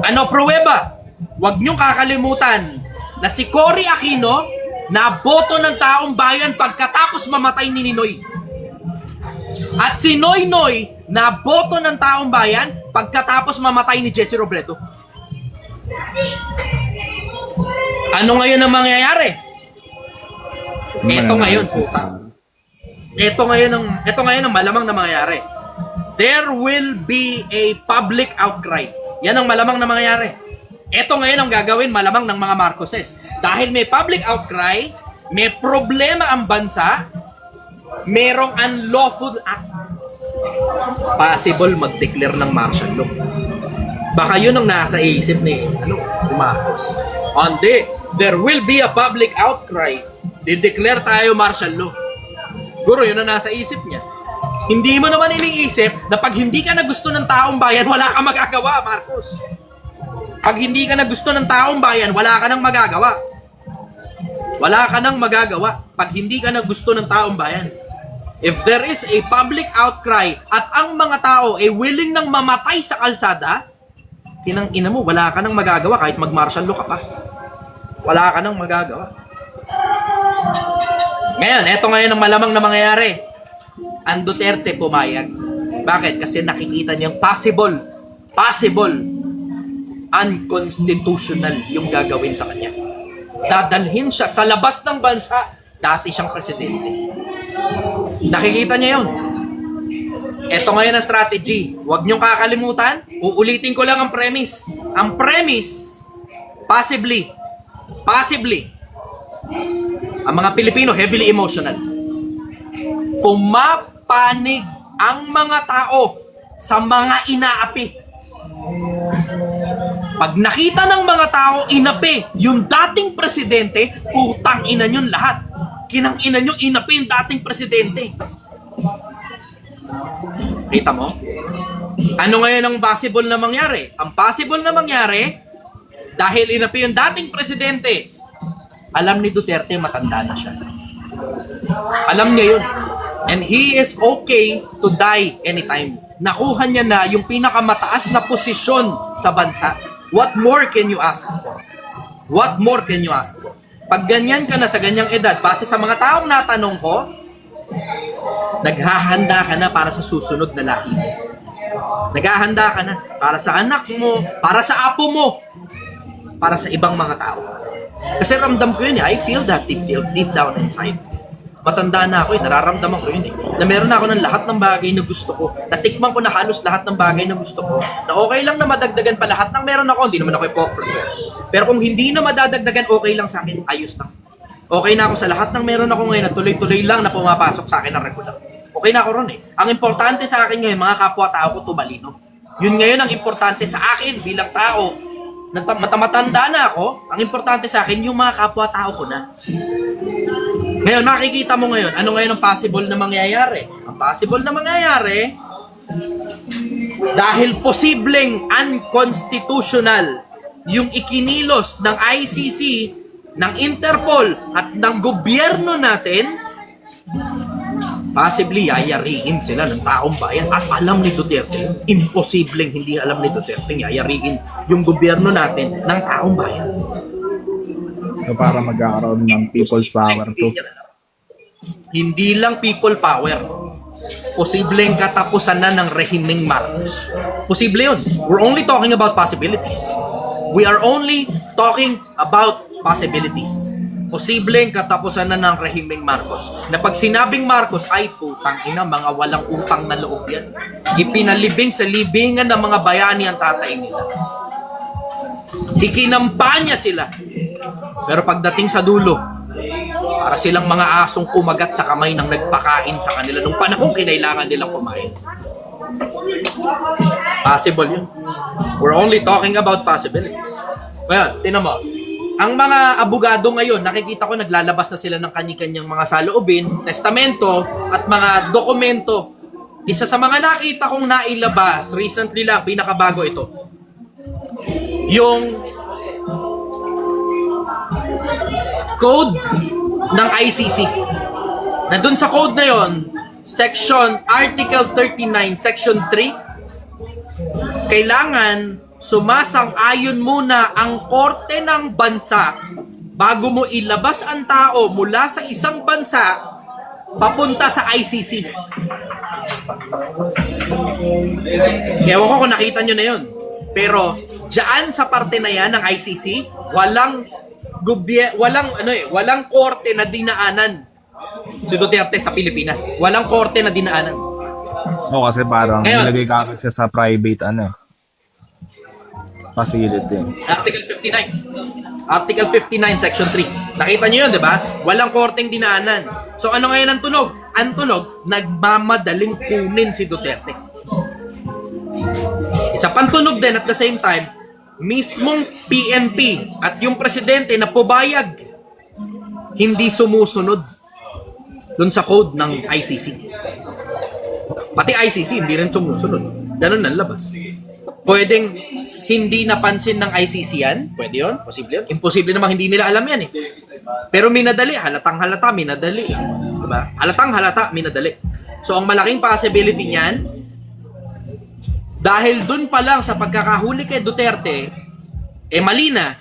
Ano pruweba? Huwag niyong kakalimutan na si Cory Aquino na boto ng taong bayan pagkatapos mamatay ni Ninoy. At si Noy Noy na boto ng taong bayan pagkatapos mamatay ni Jesse Robredo. Ano ngayon ang mangyayari? Ito ngayon, puta. Ito ngayon ang malamang na mangyayari. There will be a public outcry. Yan ang malamang na mangyayari. Ito ngayon ang gagawin malamang ng mga Marcoses. Dahil may public outcry, may problema ang bansa, merong unlawful act. Possible mag-declare ng martial law. Baka yun ang nasa isip ni Marcos. Hindi, there will be a public outcry. Dideclare tayo martial law. Guro, yun ang nasa isip niya. Hindi mo naman iniisip na pag hindi ka na gusto ng taong bayan, wala kang magagawa, Marcos. Pag hindi ka na gusto ng taong bayan, wala ka nang magagawa. Wala ka nang magagawa pag hindi ka na gusto ng taong bayan. If there is a public outcry at ang mga tao ay willing nang mamatay sa kalsada, kinang ina mo, wala ka nang magagawa kahit mag-martial law ka pa. Wala ka nang magagawa. Ngayon, eto ngayon ang malamang na mangyayari. Ang Duterte pumayag. Bakit? Kasi nakikita niyang possible, unconstitutional yung gagawin sa kanya. Dadalhin siya sa labas ng bansa, dati siyang presidente. Nakikita niya yun. Eto ngayon ang strategy. Huwag niyong kakalimutan. Uulitin ko lang ang premise. Ang premise, possibly, ang mga Pilipino heavily emotional. Pumapanig ang mga tao sa mga inaapi. Pag nakita ng mga tao inapi yung dating presidente, putang ina nyo lahat. Kinang ina nyo inapi yung dating presidente. Kita mo? Ano ngayon ang possible na mangyari? Ang possible na mangyari, dahil inapi yung dating presidente, alam ni Duterte matanda na siya. Alam niya yun. And he is okay to die anytime. Nakuha niya na yung pinakamataas na posisyon sa bansa. What more can you ask for? What more can you ask for? Pag ganyan ka na sa ganyang edad, base sa mga taong natanong ko, naghahanda ka na para sa susunod na lahi. Naghahanda ka na para sa anak mo, para sa apo mo, para sa ibang mga tao. Kasi ramdam ko yun eh. I feel that deep down inside. Matanda na ako eh. Nararamdaman ko yun eh. Na meron ako ng lahat ng bagay na gusto ko. Natikman ko na halos lahat ng bagay na gusto ko. Na okay lang na madagdagan pa lahat ng meron ako. Hindi naman ako hypocrite. Pero kung hindi na madadagdagan, okay lang sa akin. Ayos lang. Okay na ako sa lahat ng meron ako ngayon na tuloy-tuloy lang na pumapasok sa akin ng regular. Okay na ako ron eh. Ang importante sa akin ngayon, mga kapwa-tao ko tumalino. Yun ngayon ang importante sa akin bilang tao. Matanda na ako, ang importante sa akin, yung mga kapwa-tao ko na. Ngayon, nakikita mo ngayon, ano ngayon ang possible na mangyayari? Ang possible na mangyayari, dahil posibleng unconstitutional yung ikinilos ng ICC, ng Interpol, at ng gobyerno natin, possibly yayariin sila ng taong bayan. At alam ni Duterte, imposibleng hindi alam ni Duterte yayariin yung gobyerno natin ng taong bayan. So, para magkakaroon ng people's power to. Hindi lang people power. Posibleng katapusan na ng rehimeng Marcos. Posible yun. We're only talking about possibilities. We are only talking about possibilities. Posibleng katapusan na ng rehimeng Marcos. Na pag sinabing Marcos, ay putang ina, mga walang utang na loob yan. Ipinalibing sa libingan ng mga bayani ang tatay nila. Ikinampanya sila. Pero pagdating sa dulo, para silang mga asong kumagat sa kamay ng nagpakain sa kanila nung panahon kinailangan nilang kumain. Possible yun. We're only talking about possibilities. Well, tinan mo. Ang mga abogado ngayon, nakikita ko naglalabas na sila ng kanyang mga saloobin, testamento, at mga dokumento. Isa sa mga nakita kong nailabas, recently lang, pinakabago ito. Yung code ng ICC. Na dun sa code na yon, Article 39, Section 3, kailangan sumasang-ayon muna ang korte ng bansa bago mo ilabas ang tao mula sa isang bansa papunta sa ICC. Ewan ko kung nakita nyo na yun. Pero dyan sa parte na yan ng ICC, walang korte na dinaanan si Duterte sa Pilipinas. Walang korte na dinaanan. O kasi parang nilagay ka siya sa private facility. Article 59 Section 3. Nakita niyo 'yun, 'di ba? Walang korteng dinaanan. So ano ngayon ang tunog? Ang tunog, nagmamadaling kunin si Duterte. Isa pang tunog din at the same time, mismong PNP at yung presidente na pubayag hindi sumusunod dun sa code ng ICC. Pati ICC hindi rin sumusunod. Ganun ang labas. Pwedeng hindi napansin ng ICC yan? Pwede yun? Posible yun? Imposible namang hindi nila alam yan eh. Pero minadali, halatang halata, minadali. Diba? Halatang halata, minadali. So ang malaking possibility niyan, dahil dun pa lang sa pagkakahuli kay Duterte, mali na,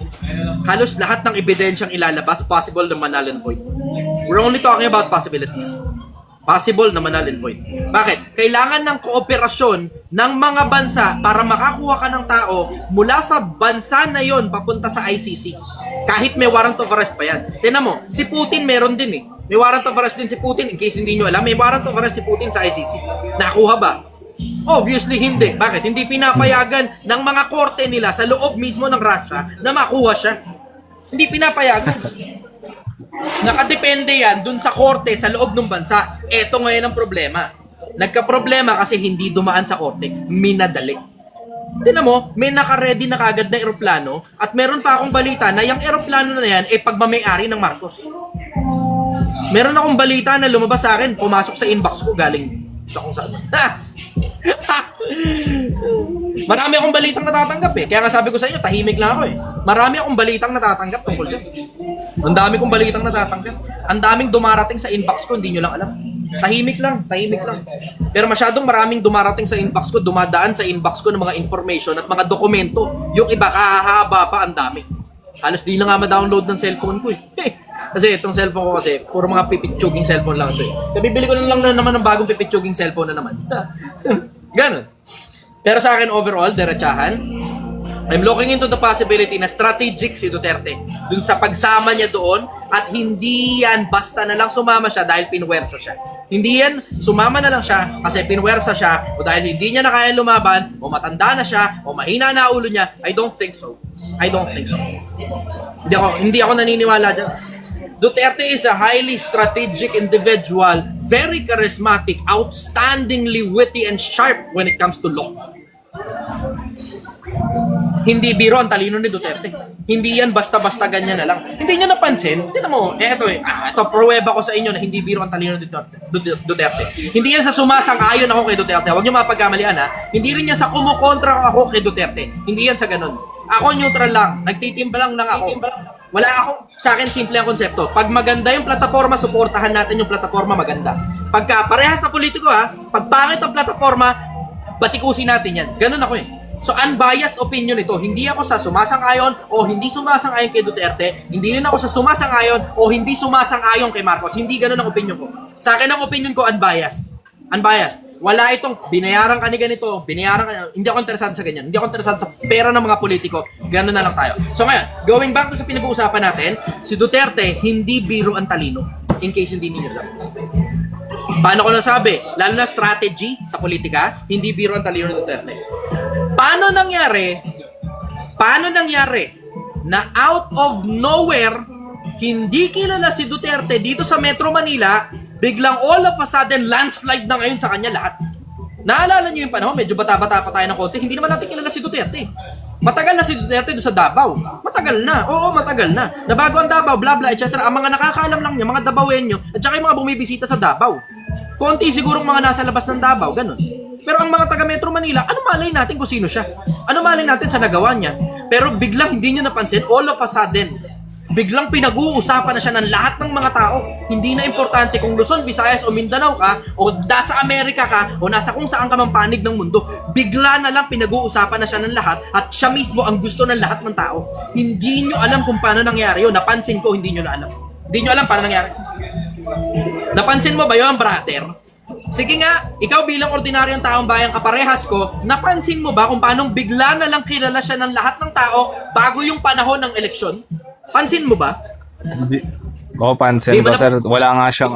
halos lahat ng ebidensyang ilalabas, possible na null and void. We're only talking about possibilities. Possible na null and void. Bakit? Kailangan ng kooperasyon ng mga bansa para makakuha ka ng tao mula sa bansa na yon papunta sa ICC. Kahit may warrant of arrest pa yan. Tingnan mo, si Putin meron din eh. May warrant of arrest din si Putin. In case hindi nyo alam, may warrant of arrest si Putin sa ICC. Nakuha ba? Obviously hindi. Bakit? Hindi pinapayagan ng mga korte nila sa loob mismo ng Russia na makuha siya. Hindi pinapayagan. Nakadepende yan dun sa korte sa loob ng bansa. Eto ngayon ang problema. Nagka-problema kasi hindi dumaan sa korte. Minadali. Tignan mo, may naka-ready na kagad na eroplano at meron pa akong balita na yung eroplano na yan ay pagmamayari ng Marcos. Meron akong balita na lumabas sa akin, pumasok sa inbox ko galing sa kung saan. Marami akong balitang natatanggap eh. Kaya nga sabi ko sa inyo, tahimik lang ako eh. Marami akong balitang natatanggap tungkol dyan. Ang dami kong balitang natatanggap. Ang daming dumarating sa inbox ko, hindi nyo lang alam. Tahimik lang, tahimik lang. Pero masyadong maraming dumarating sa inbox ko, dumadaan sa inbox ko ng mga information at mga dokumento. Yung iba, kahahaba pa, ang dami. Halos di na nga ma-download ng cellphone ko eh. Kasi itong cellphone ko kasi, puro mga pipitsuging cellphone lang ito eh. Kabibili ko lang naman ng bagong pipitsuging cellphone na naman. Ganon. Pero sa akin overall, derechahan, I'm looking into the possibility na strategic si Duterte dun sa pagsama niya doon at hindi yan basta na lang sumama siya dahil pinwersa siya. Hindi yan sumama na lang siya kasi pinwersa siya o dahil hindi niya na kaya lumaban o matanda na siya o mahina na ulo niya. I don't think so. I don't think so. Hindi ako naniniwala dyan. Duterte is a highly strategic individual, very charismatic, outstandingly witty and sharp when it comes to law. Hindi biro ang talino ni Duterte. Hindi yan basta-basta ganyan na lang. Hindi niya napansin. Tignan mo, ito, pruweba ko sa inyo na hindi biro ang talino ni Duterte. Hindi yan sa sumasang-ayon ako kay Duterte. Huwag niyo mapagkamalian ha. Hindi rin yan sa kumukontra ako kay Duterte. Hindi yan sa ganun. Ako neutral lang. Nagtitimbang lang ako. Wala ako. Sa akin, simple ang konsepto. Pag maganda yung plataforma, suportahan natin yung plataforma maganda. Pagka parehas na politiko ha, pag pangit ang plataforma, batikusin natin yan. Ganun ako eh. So, unbiased opinion ito. Hindi ako sa sumasang-ayon o hindi sumasang-ayon kay Duterte. Hindi rin ako sa sumasang-ayon o hindi sumasang-ayon kay Marcos. Hindi ganun ang opinion ko. Sa akin, ang opinion ko, unbiased. Unbiased. Wala itong binayaran ka ni ganito, binayaran ka. Hindi ako interesado sa ganyan. Hindi ako interesado sa pera ng mga politiko. Ganun na lang tayo. So ngayon, going back to sa pinag-uusapan natin, si Duterte, hindi biro ang talino. In case hindi niyo alam. Paano ko nasabi? Lalo na strategy sa politika, hindi biro ang talino ni Duterte. Paano nangyari na out of nowhere, hindi kilala si Duterte dito sa Metro Manila, biglang all of a sudden landslide na ngayon sa kanya lahat. Naalala niyo yung panahon, medyo bata-bata pa tayo ng konti, hindi naman natin kilala si Duterte. Matagal na si Duterte doon sa Davao. Matagal na. Oo, matagal na. Nabago ang Davao, bla bla, etc. Ang mga nakakaalam lang niya, mga Davaoenyo, at saka yung mga bumibisita sa Davao. Konti sigurong mga nasa labas ng Davao, ganun. Pero ang mga taga Metro Manila, ano malay natin kung sino siya? Ano malay natin sa nagawa niya? Pero biglang hindi niyo napansin, all of a sudden, biglang pinag-uusapan na siya ng lahat ng mga tao. Hindi na importante kung Luzon, Visayas o Mindanao ka, o nasa Amerika ka, o nasa kung saan ka mang panig ng mundo. Bigla na lang pinag-uusapan na siya ng lahat at siya mismo ang gusto ng lahat ng tao. Hindi nyo alam kung paano nangyari yun. Napansin ko, hindi nyo na alam. Hindi nyo alam paano nangyari. Napansin mo ba yun, brother? Sige nga, ikaw bilang ordinaryong taong bayang kaparehas ko, napansin mo ba kung paano bigla na lang kilala siya ng lahat ng tao bago yung panahon ng eleksyon? Pansin mo ba? Oo, pansin ko, sir. Wala nga siyang,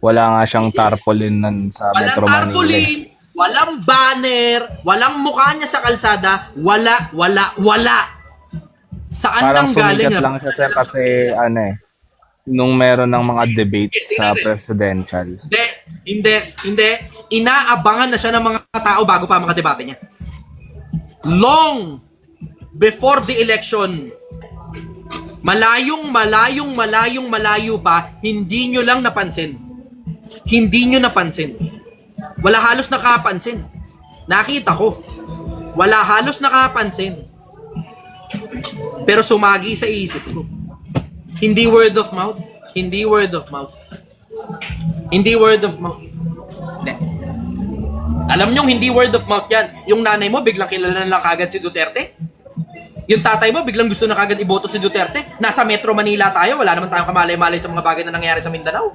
wala nga siyang tarpaulin nun sa Metro Manila. Walang tarpaulin, walang banner, walang mukha niya sa kalsada, wala. Saan nang galing? Parang sumikat lang siya, sir, kasi, nung meron ng mga debate sa presidential. Hindi. Inaabangan na siya ng mga tao bago pa mga debate niya. long before the election. Malayong malayo pa, hindi nyo lang napansin. Hindi nyo napansin. Wala halos nakapansin. Nakita ko. Wala halos nakapansin. Pero sumagi sa isip ko. Hindi word of mouth. Hindi word of mouth. Hindi word of mouth. Hindi. Alam nyo, hindi word of mouth yan. Yung nanay mo, biglang kilala na lang kagad si Duterte. Yung tatay mo, biglang gusto na kagad iboto si Duterte. Nasa Metro Manila tayo, wala naman tayong kamalay-malay sa mga bagay na nangyayari sa Mindanao.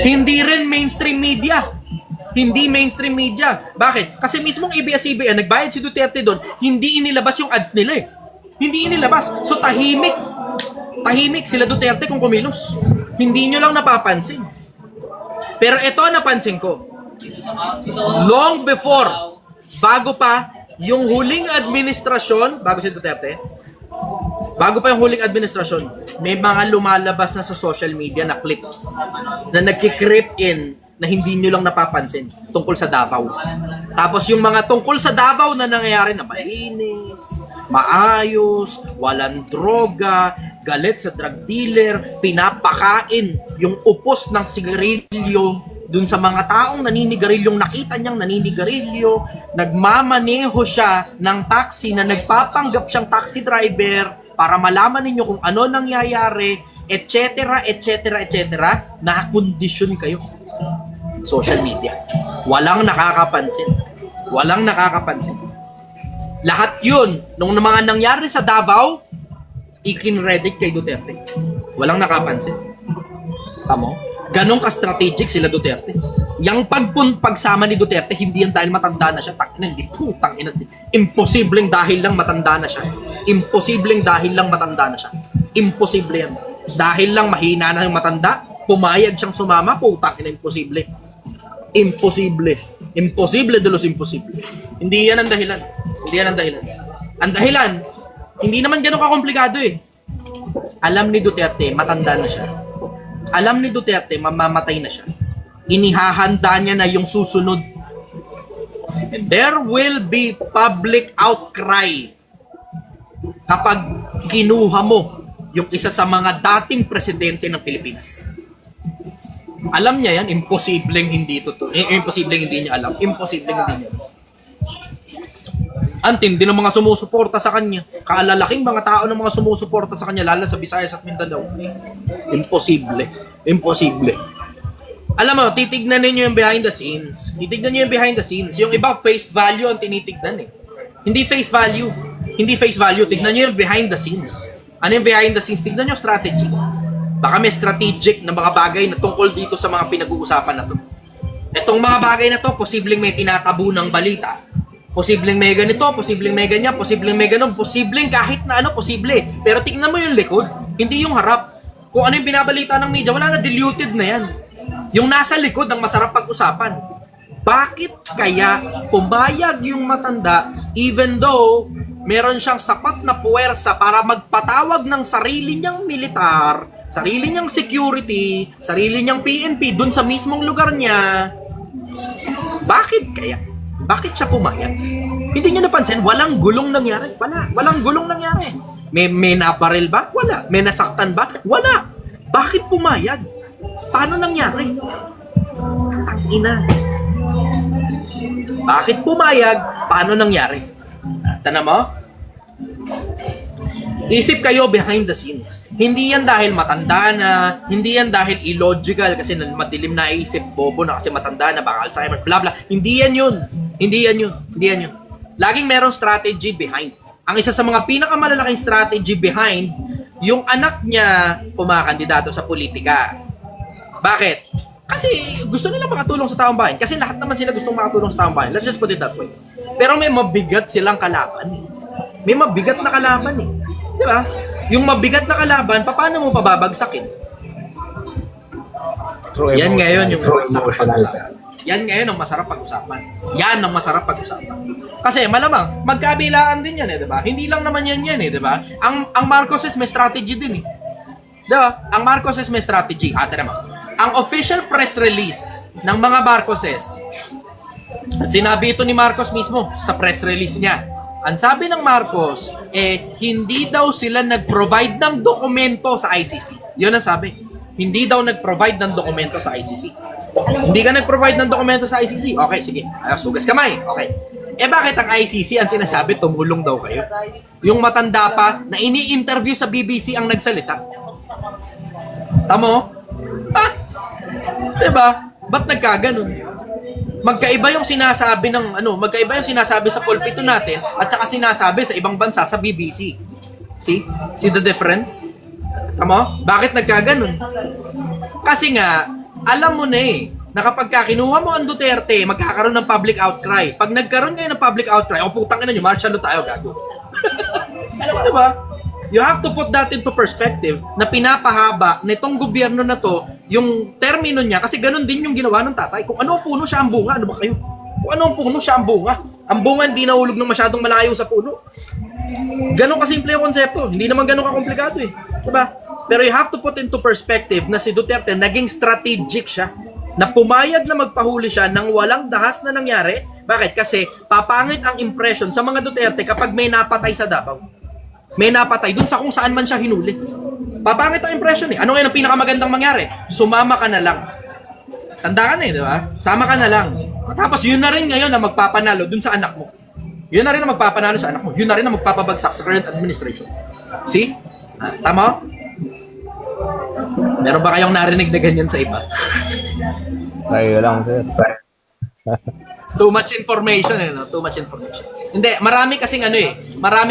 Hindi rin mainstream media. Hindi mainstream media. Bakit? Kasi mismong ABS-CBN, nagbayad si Duterte doon, hindi inilabas yung ads nila eh. Hindi inilabas. So tahimik. Tahimik sila Duterte kung kumilos. Hindi nyo lang napapansin. Pero ito napansin ko. Long before, bago pa yung huling administrasyon, bago si Duterte, bago pa yung huling administrasyon, may mga lumalabas na sa social media na clips na nagki-creep in na hindi nyo lang napapansin tungkol sa Davao. Tapos yung mga tungkol sa Davao na nangyayari na malinis, maayos, walang droga, galit sa drug dealer, pinapakain yung upos ng sigarilyo dun sa mga taong naninigarilyo, nakita niyang naninigarilyo, nagmamaneho siya ng taxi na nagpapanggap siyang taxi driver para malaman ninyo kung ano nangyayari, etc., etc., etc., nakakondisyon kayo. Social media. Walang nakakapansin. Walang nakakapansin. Lahat yun, nung mga nangyari sa Davao, ikinredit kay Duterte. Walang nakapansin. Tamo? Ganon ka-strategic sila Duterte. Yang pagsama ni Duterte, hindi yan dahil matanda na siya. Hindi, putang ina. Imposibleng dahil lang matanda na siya. Imposibleng dahil lang matanda na siya. Imposible yan. Dahil lang mahina na yung matanda, pumayag siyang sumama, putang ina, imposible. Imposible. Imposible de los imposible. Hindi yan ang dahilan. Hindi yan ang dahilan. Ang dahilan, hindi naman ganon ka-komplikado eh. Alam ni Duterte, matanda na siya. Alam ni Duterte, mamamatay na siya. Inihahanda niya na yung susunod. And there will be public outcry kapag kinuha mo yung isa sa mga dating presidente ng Pilipinas. Alam niya yan, imposibleng hindi imposibleng hindi niya alam. Imposibleng hindi niya alam. Antindi ng mga sumusuporta sa kanya. Kaalalaking mga tao ng mga sumusuporta sa kanya, lalo sa Visayas at Mindanao. Imposible. Imposible. Alam mo, titignan ninyo yung behind the scenes. Titignan nyo yung behind the scenes. Yung iba, face value ang tinitignan eh. Hindi face value. Hindi face value. Tignan nyo yung behind the scenes. Ano yung behind the scenes? Tignan nyo strategy. Baka may strategic na mga bagay na tungkol dito sa mga pinag-uusapan na to. Itong mga bagay na to, posibleng may tinatabu ng balita. Posibleng may ganito, posibleng may ganyan, posibleng may ganon, posibleng kahit na ano, posible. Pero tingnan mo yung likod, hindi yung harap. Kung ano yung binabalita ng media, wala na, diluted na yan. Yung nasa likod ang masarap pag-usapan. Bakit kaya pumayag yung matanda even though meron siyang sapat na puwersa para magpatawag ng sarili niyang militar, sarili niyang security, sarili niyang PNP dun sa mismong lugar niya? Bakit kaya? Bakit siya pumayag? Hindi niya napansin, walang gulong nangyari. Walang gulong nangyari. May naparil ba? Wala. May nasaktan ba? Wala. Bakit pumayag? Paano nangyari? Tangina. Bakit pumayag? Paano nangyari? Tana mo? Isip kayo behind the scenes. Hindi yan dahil matanda na, hindi yan dahil illogical kasi madilim na isip, bobo na kasi matanda na, baka Alzheimer, bla bla. Hindi yan yun. Hindi yan yun. Hindi yan yun. Laging merong strategy behind. Ang isa sa mga pinakamalalaking strategy behind, yung anak niya pumakandidato sa politika. Bakit? Kasi gusto nila makatulong sa taong bayan. Kasi lahat naman sila gustong makatulong sa taong bayan. Let's just put it that way. Pero may mabigat silang kalaban eh. May mabigat na kalaban eh. Di ba? Yung mabigat na kalaban, paano mo pababagsakin? Yan ngayon yung masarap pag-usapan. Yan ngayon ang masarap pag-usapan. Yan ang masarap pag-usapan. Kasi malamang, magkabilaan din yan eh, di ba? Hindi lang naman yan eh, di ba? Ang Marcoses may strategy din eh. Di ba? Ang Marcoses may strategy. Tara mo. Ang official press release ng mga Marcoses, At sinabi ito ni Marcos mismo sa press release niya. Ang sabi ng Marcos, hindi daw sila nag-provide ng dokumento sa ICC. Yun ang sabi. Hindi daw nag-provide ng dokumento sa ICC. Hindi ka nag-provide ng dokumento sa ICC? Okay, sige. Ayos, hugas kamay. Okay. Bakit ang ICC ang sinasabi, tumulong daw kayo? Yung matanda pa na ini-interview sa BBC ang nagsalita. Tamo? Ha? Diba? Ba't nagkaganon? Magkaiba yung sinasabi magkaiba yung sinasabi sa pulpito natin at saka sinasabi sa ibang bansa sa BBC. See? See the difference? Tama? Bakit nagkaganon? Kasi nga, alam mo na na kapag kinuha mo ang Duterte, magkakaroon ng public outcry. Pag nagkaroon ngayon ng public outcry, putang ina nyo, martial law tayo, gago. Diba? You have to put that into perspective na pinapahaba nitong gobyerno na to yung termino niya kasi ganun din yung ginawa ng tatay. Kung ano ang puno, siya ang bunga. Ano ba kayo? Kung ano ang puno, siya ang bunga. Ang bunga hindi nahulog ng masyadong malayo sa puno. Ganun kasimple yung konsepto. Hindi naman ganun kakomplikado eh. Diba? Pero you have to put into perspective na si Duterte naging strategic siya. Na pumayag na magpahuli siya nang walang dahas na nangyari. Bakit? Kasi papangit ang impression sa mga Duterte kapag may napatay sa Davao. May napatay dun sa kung saan man siya hinuli. Papangit ang impression eh. Ano ngayon ang pinakamagandang mangyari? Sumama ka na lang. Tanda ka na di ba? Sama ka na lang. Tapos yun na rin ngayon na magpapanalo dun sa anak mo. Yun na rin na magpapanalo sa anak mo. Yun na rin na magpapabagsak sa current administration. See? Tama? Meron ba kayong narinig na ganyan sa iba? Tayo lang, sir. Too much information no? Too much information. Hindi, marami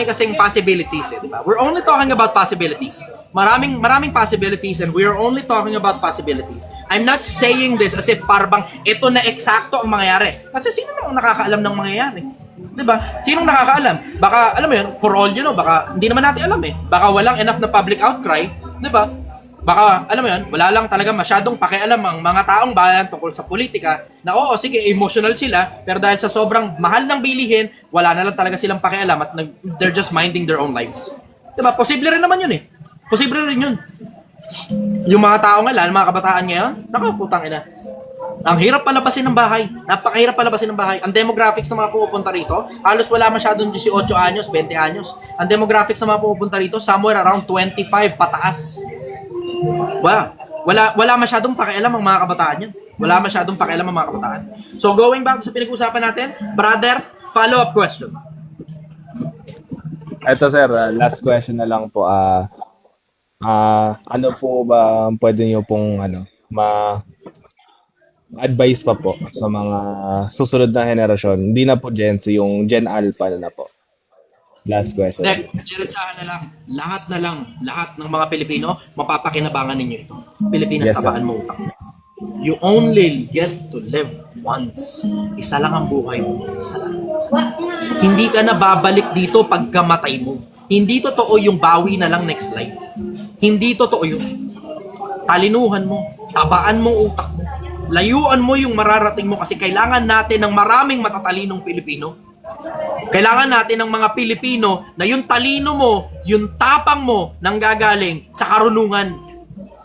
kasing possibilities di ba? We're only talking about possibilities. Maraming possibilities and we're only talking about possibilities. I'm not saying this as if parang ito na eksakto ang mangyayari. Kasi sino nang nakakaalam ng mangyayari? Di ba? Sinong nakakaalam? Baka, alam mo yun, for all you know, baka hindi naman natin alam Baka walang enough na public outcry, di ba? Baka, alam mo yun, wala lang talaga masyadong pakialam ang mga taong bayan tungkol sa politika na oo, sige, emotional sila, pero dahil sa sobrang mahal ng bilihin, wala na lang talaga silang pakialam at they're just minding their own lives. Diba? Posible rin naman yun Posible rin yun. Yung mga tao ngayon, mga kabataan ngayon, putang ina. Ang hirap palabasin ng bahay. Napakahirap palabasin ng bahay. Ang demographics ng mga pumupunta rito, halos wala masyadong 18 anyos, 20 anyos. Ang demographics ng mga pumupunta rito, somewhere around 25 pataas. Wow. Wala masyadong pakialam ang mga kabataan yan. Wala masyadong pakialam ang mga kabataan. So going back sa pinag-usapan natin, brother, follow-up question. Ito sir, last question na lang po. Ano po ba pwede niyo pong advice pa po sa mga susunod na henerasyon? Hindi na po Gen Z, yung Gen Alpha na po. Last question. Diretsahan na lang. Lahat ng mga Pilipino, mapapakinabangan ninyo ito. Pilipinas, yes, tabaan mo utak mo. You only get to live once. Isa lang ang buhay mo. Isa lang. Hindi ka na babalik dito pagkamatay mo. Hindi totoo yung bawi na lang next life. Hindi totoo yun. Talinuhan mo. Tabaan mo utak mo. Layuan mo yung mararating mo kasi kailangan natin ng maraming matatalinong Pilipino. Kailangan natin ng mga Pilipino na yung talino mo, yung tapang mo nanggagaling sa karunungan,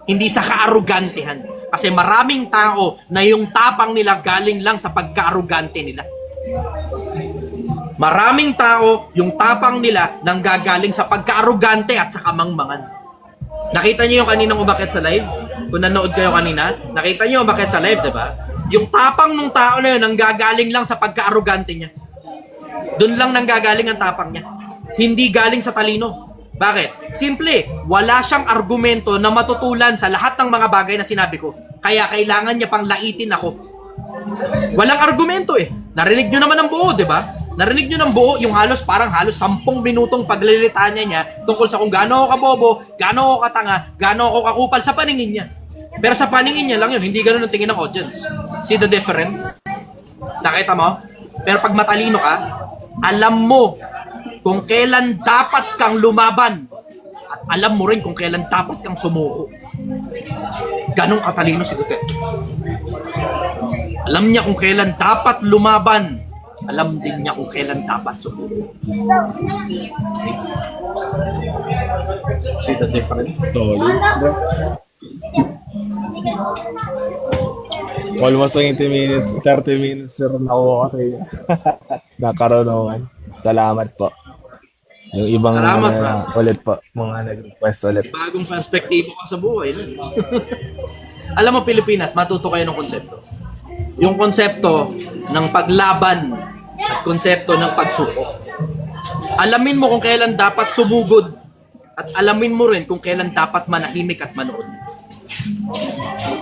hindi sa kaarugantehan. Kasi maraming tao na yung tapang nila galing lang sa pagkaarugante nila. Maraming tao, yung tapang nila nanggagaling sa pagkaarugante at sa kamangmangan. Nakita niyo yung kaninang umakyat sa live? Kung nanood kayo kanina, nakita niyo umakyat sa live, diba? Yung tapang ng tao na yun nanggagaling lang sa pagkaarugante niya. Doon lang nanggagaling ang tapang niya. Hindi galing sa talino. Bakit? Simple, wala siyang argumento na matutulan sa lahat ng mga bagay na sinabi ko. Kaya kailangan niya pang laitin ako. Walang argumento Narinig nyo naman ang buo, di ba? Narinig nyo ng buo yung halos 10 minutong paglilitanya niya tungkol sa kung gaano ako kabobo, gaano ako katanga, gaano ako kakupal sa paningin niya. Pero sa paningin niya lang yun, hindi ganun ang tingin ng audience. See the difference? Nakita mo? Pero pag matalino ka, alam mo kung kailan dapat kang lumaban at alam mo rin kung kailan dapat kang sumuko. Ganong katalino si Duterte. Alam niya kung kailan dapat lumaban. Alam din niya kung kailan dapat sumuko. See the difference? Almost 20 minutes, 30 minutes sir nakuha kasi nakarunungan. Salamat po. Yung ibang Salamat, ulit po, mga nag-request ulit. Bagong perspektibo ka sa buhay. No? Alam mo, Pilipinas, matuto kayo ng konsepto. Yung konsepto ng paglaban at konsepto ng pagsuko. Alamin mo kung kailan dapat sumugod at alamin mo rin kung kailan dapat manahimik at manood.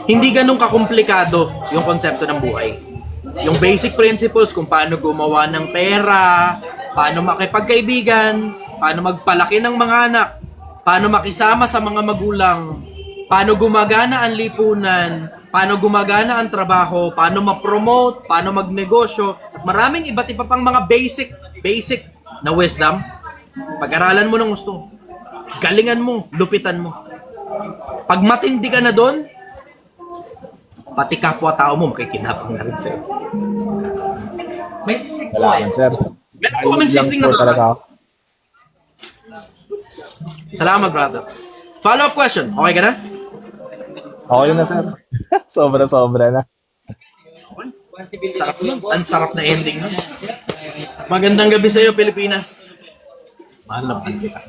Hindi ganun kakomplikado yung konsepto ng buhay. Yung basic principles kung paano gumawa ng pera, paano makipagkaibigan, paano magpalaki ng mga anak, paano makisama sa mga magulang, paano gumagana ang lipunan, paano gumagana ang trabaho, paano ma-promote, paano magnegosyo, at maraming iba't iba pang mga basic na wisdom. Pag-aralan mo ng gusto. Galingan mo, lupitan mo. Pag matindi ka na doon, pati kapwa-tao mo makikinabang na rin sa'yo. May sisig po Salamat, sir. Meron po kaming sisig na talaga. Salamat, brother. Follow-up question. Okay ka na? Okay na, sir. Sobra-sobra na. Sarap na. Ang sarap na ending. No? Magandang gabi sa'yo, Pilipinas. Mahal na mahal kita.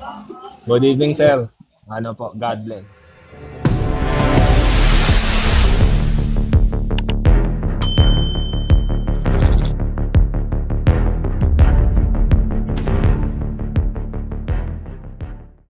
Good evening, sir. Ano po, God bless.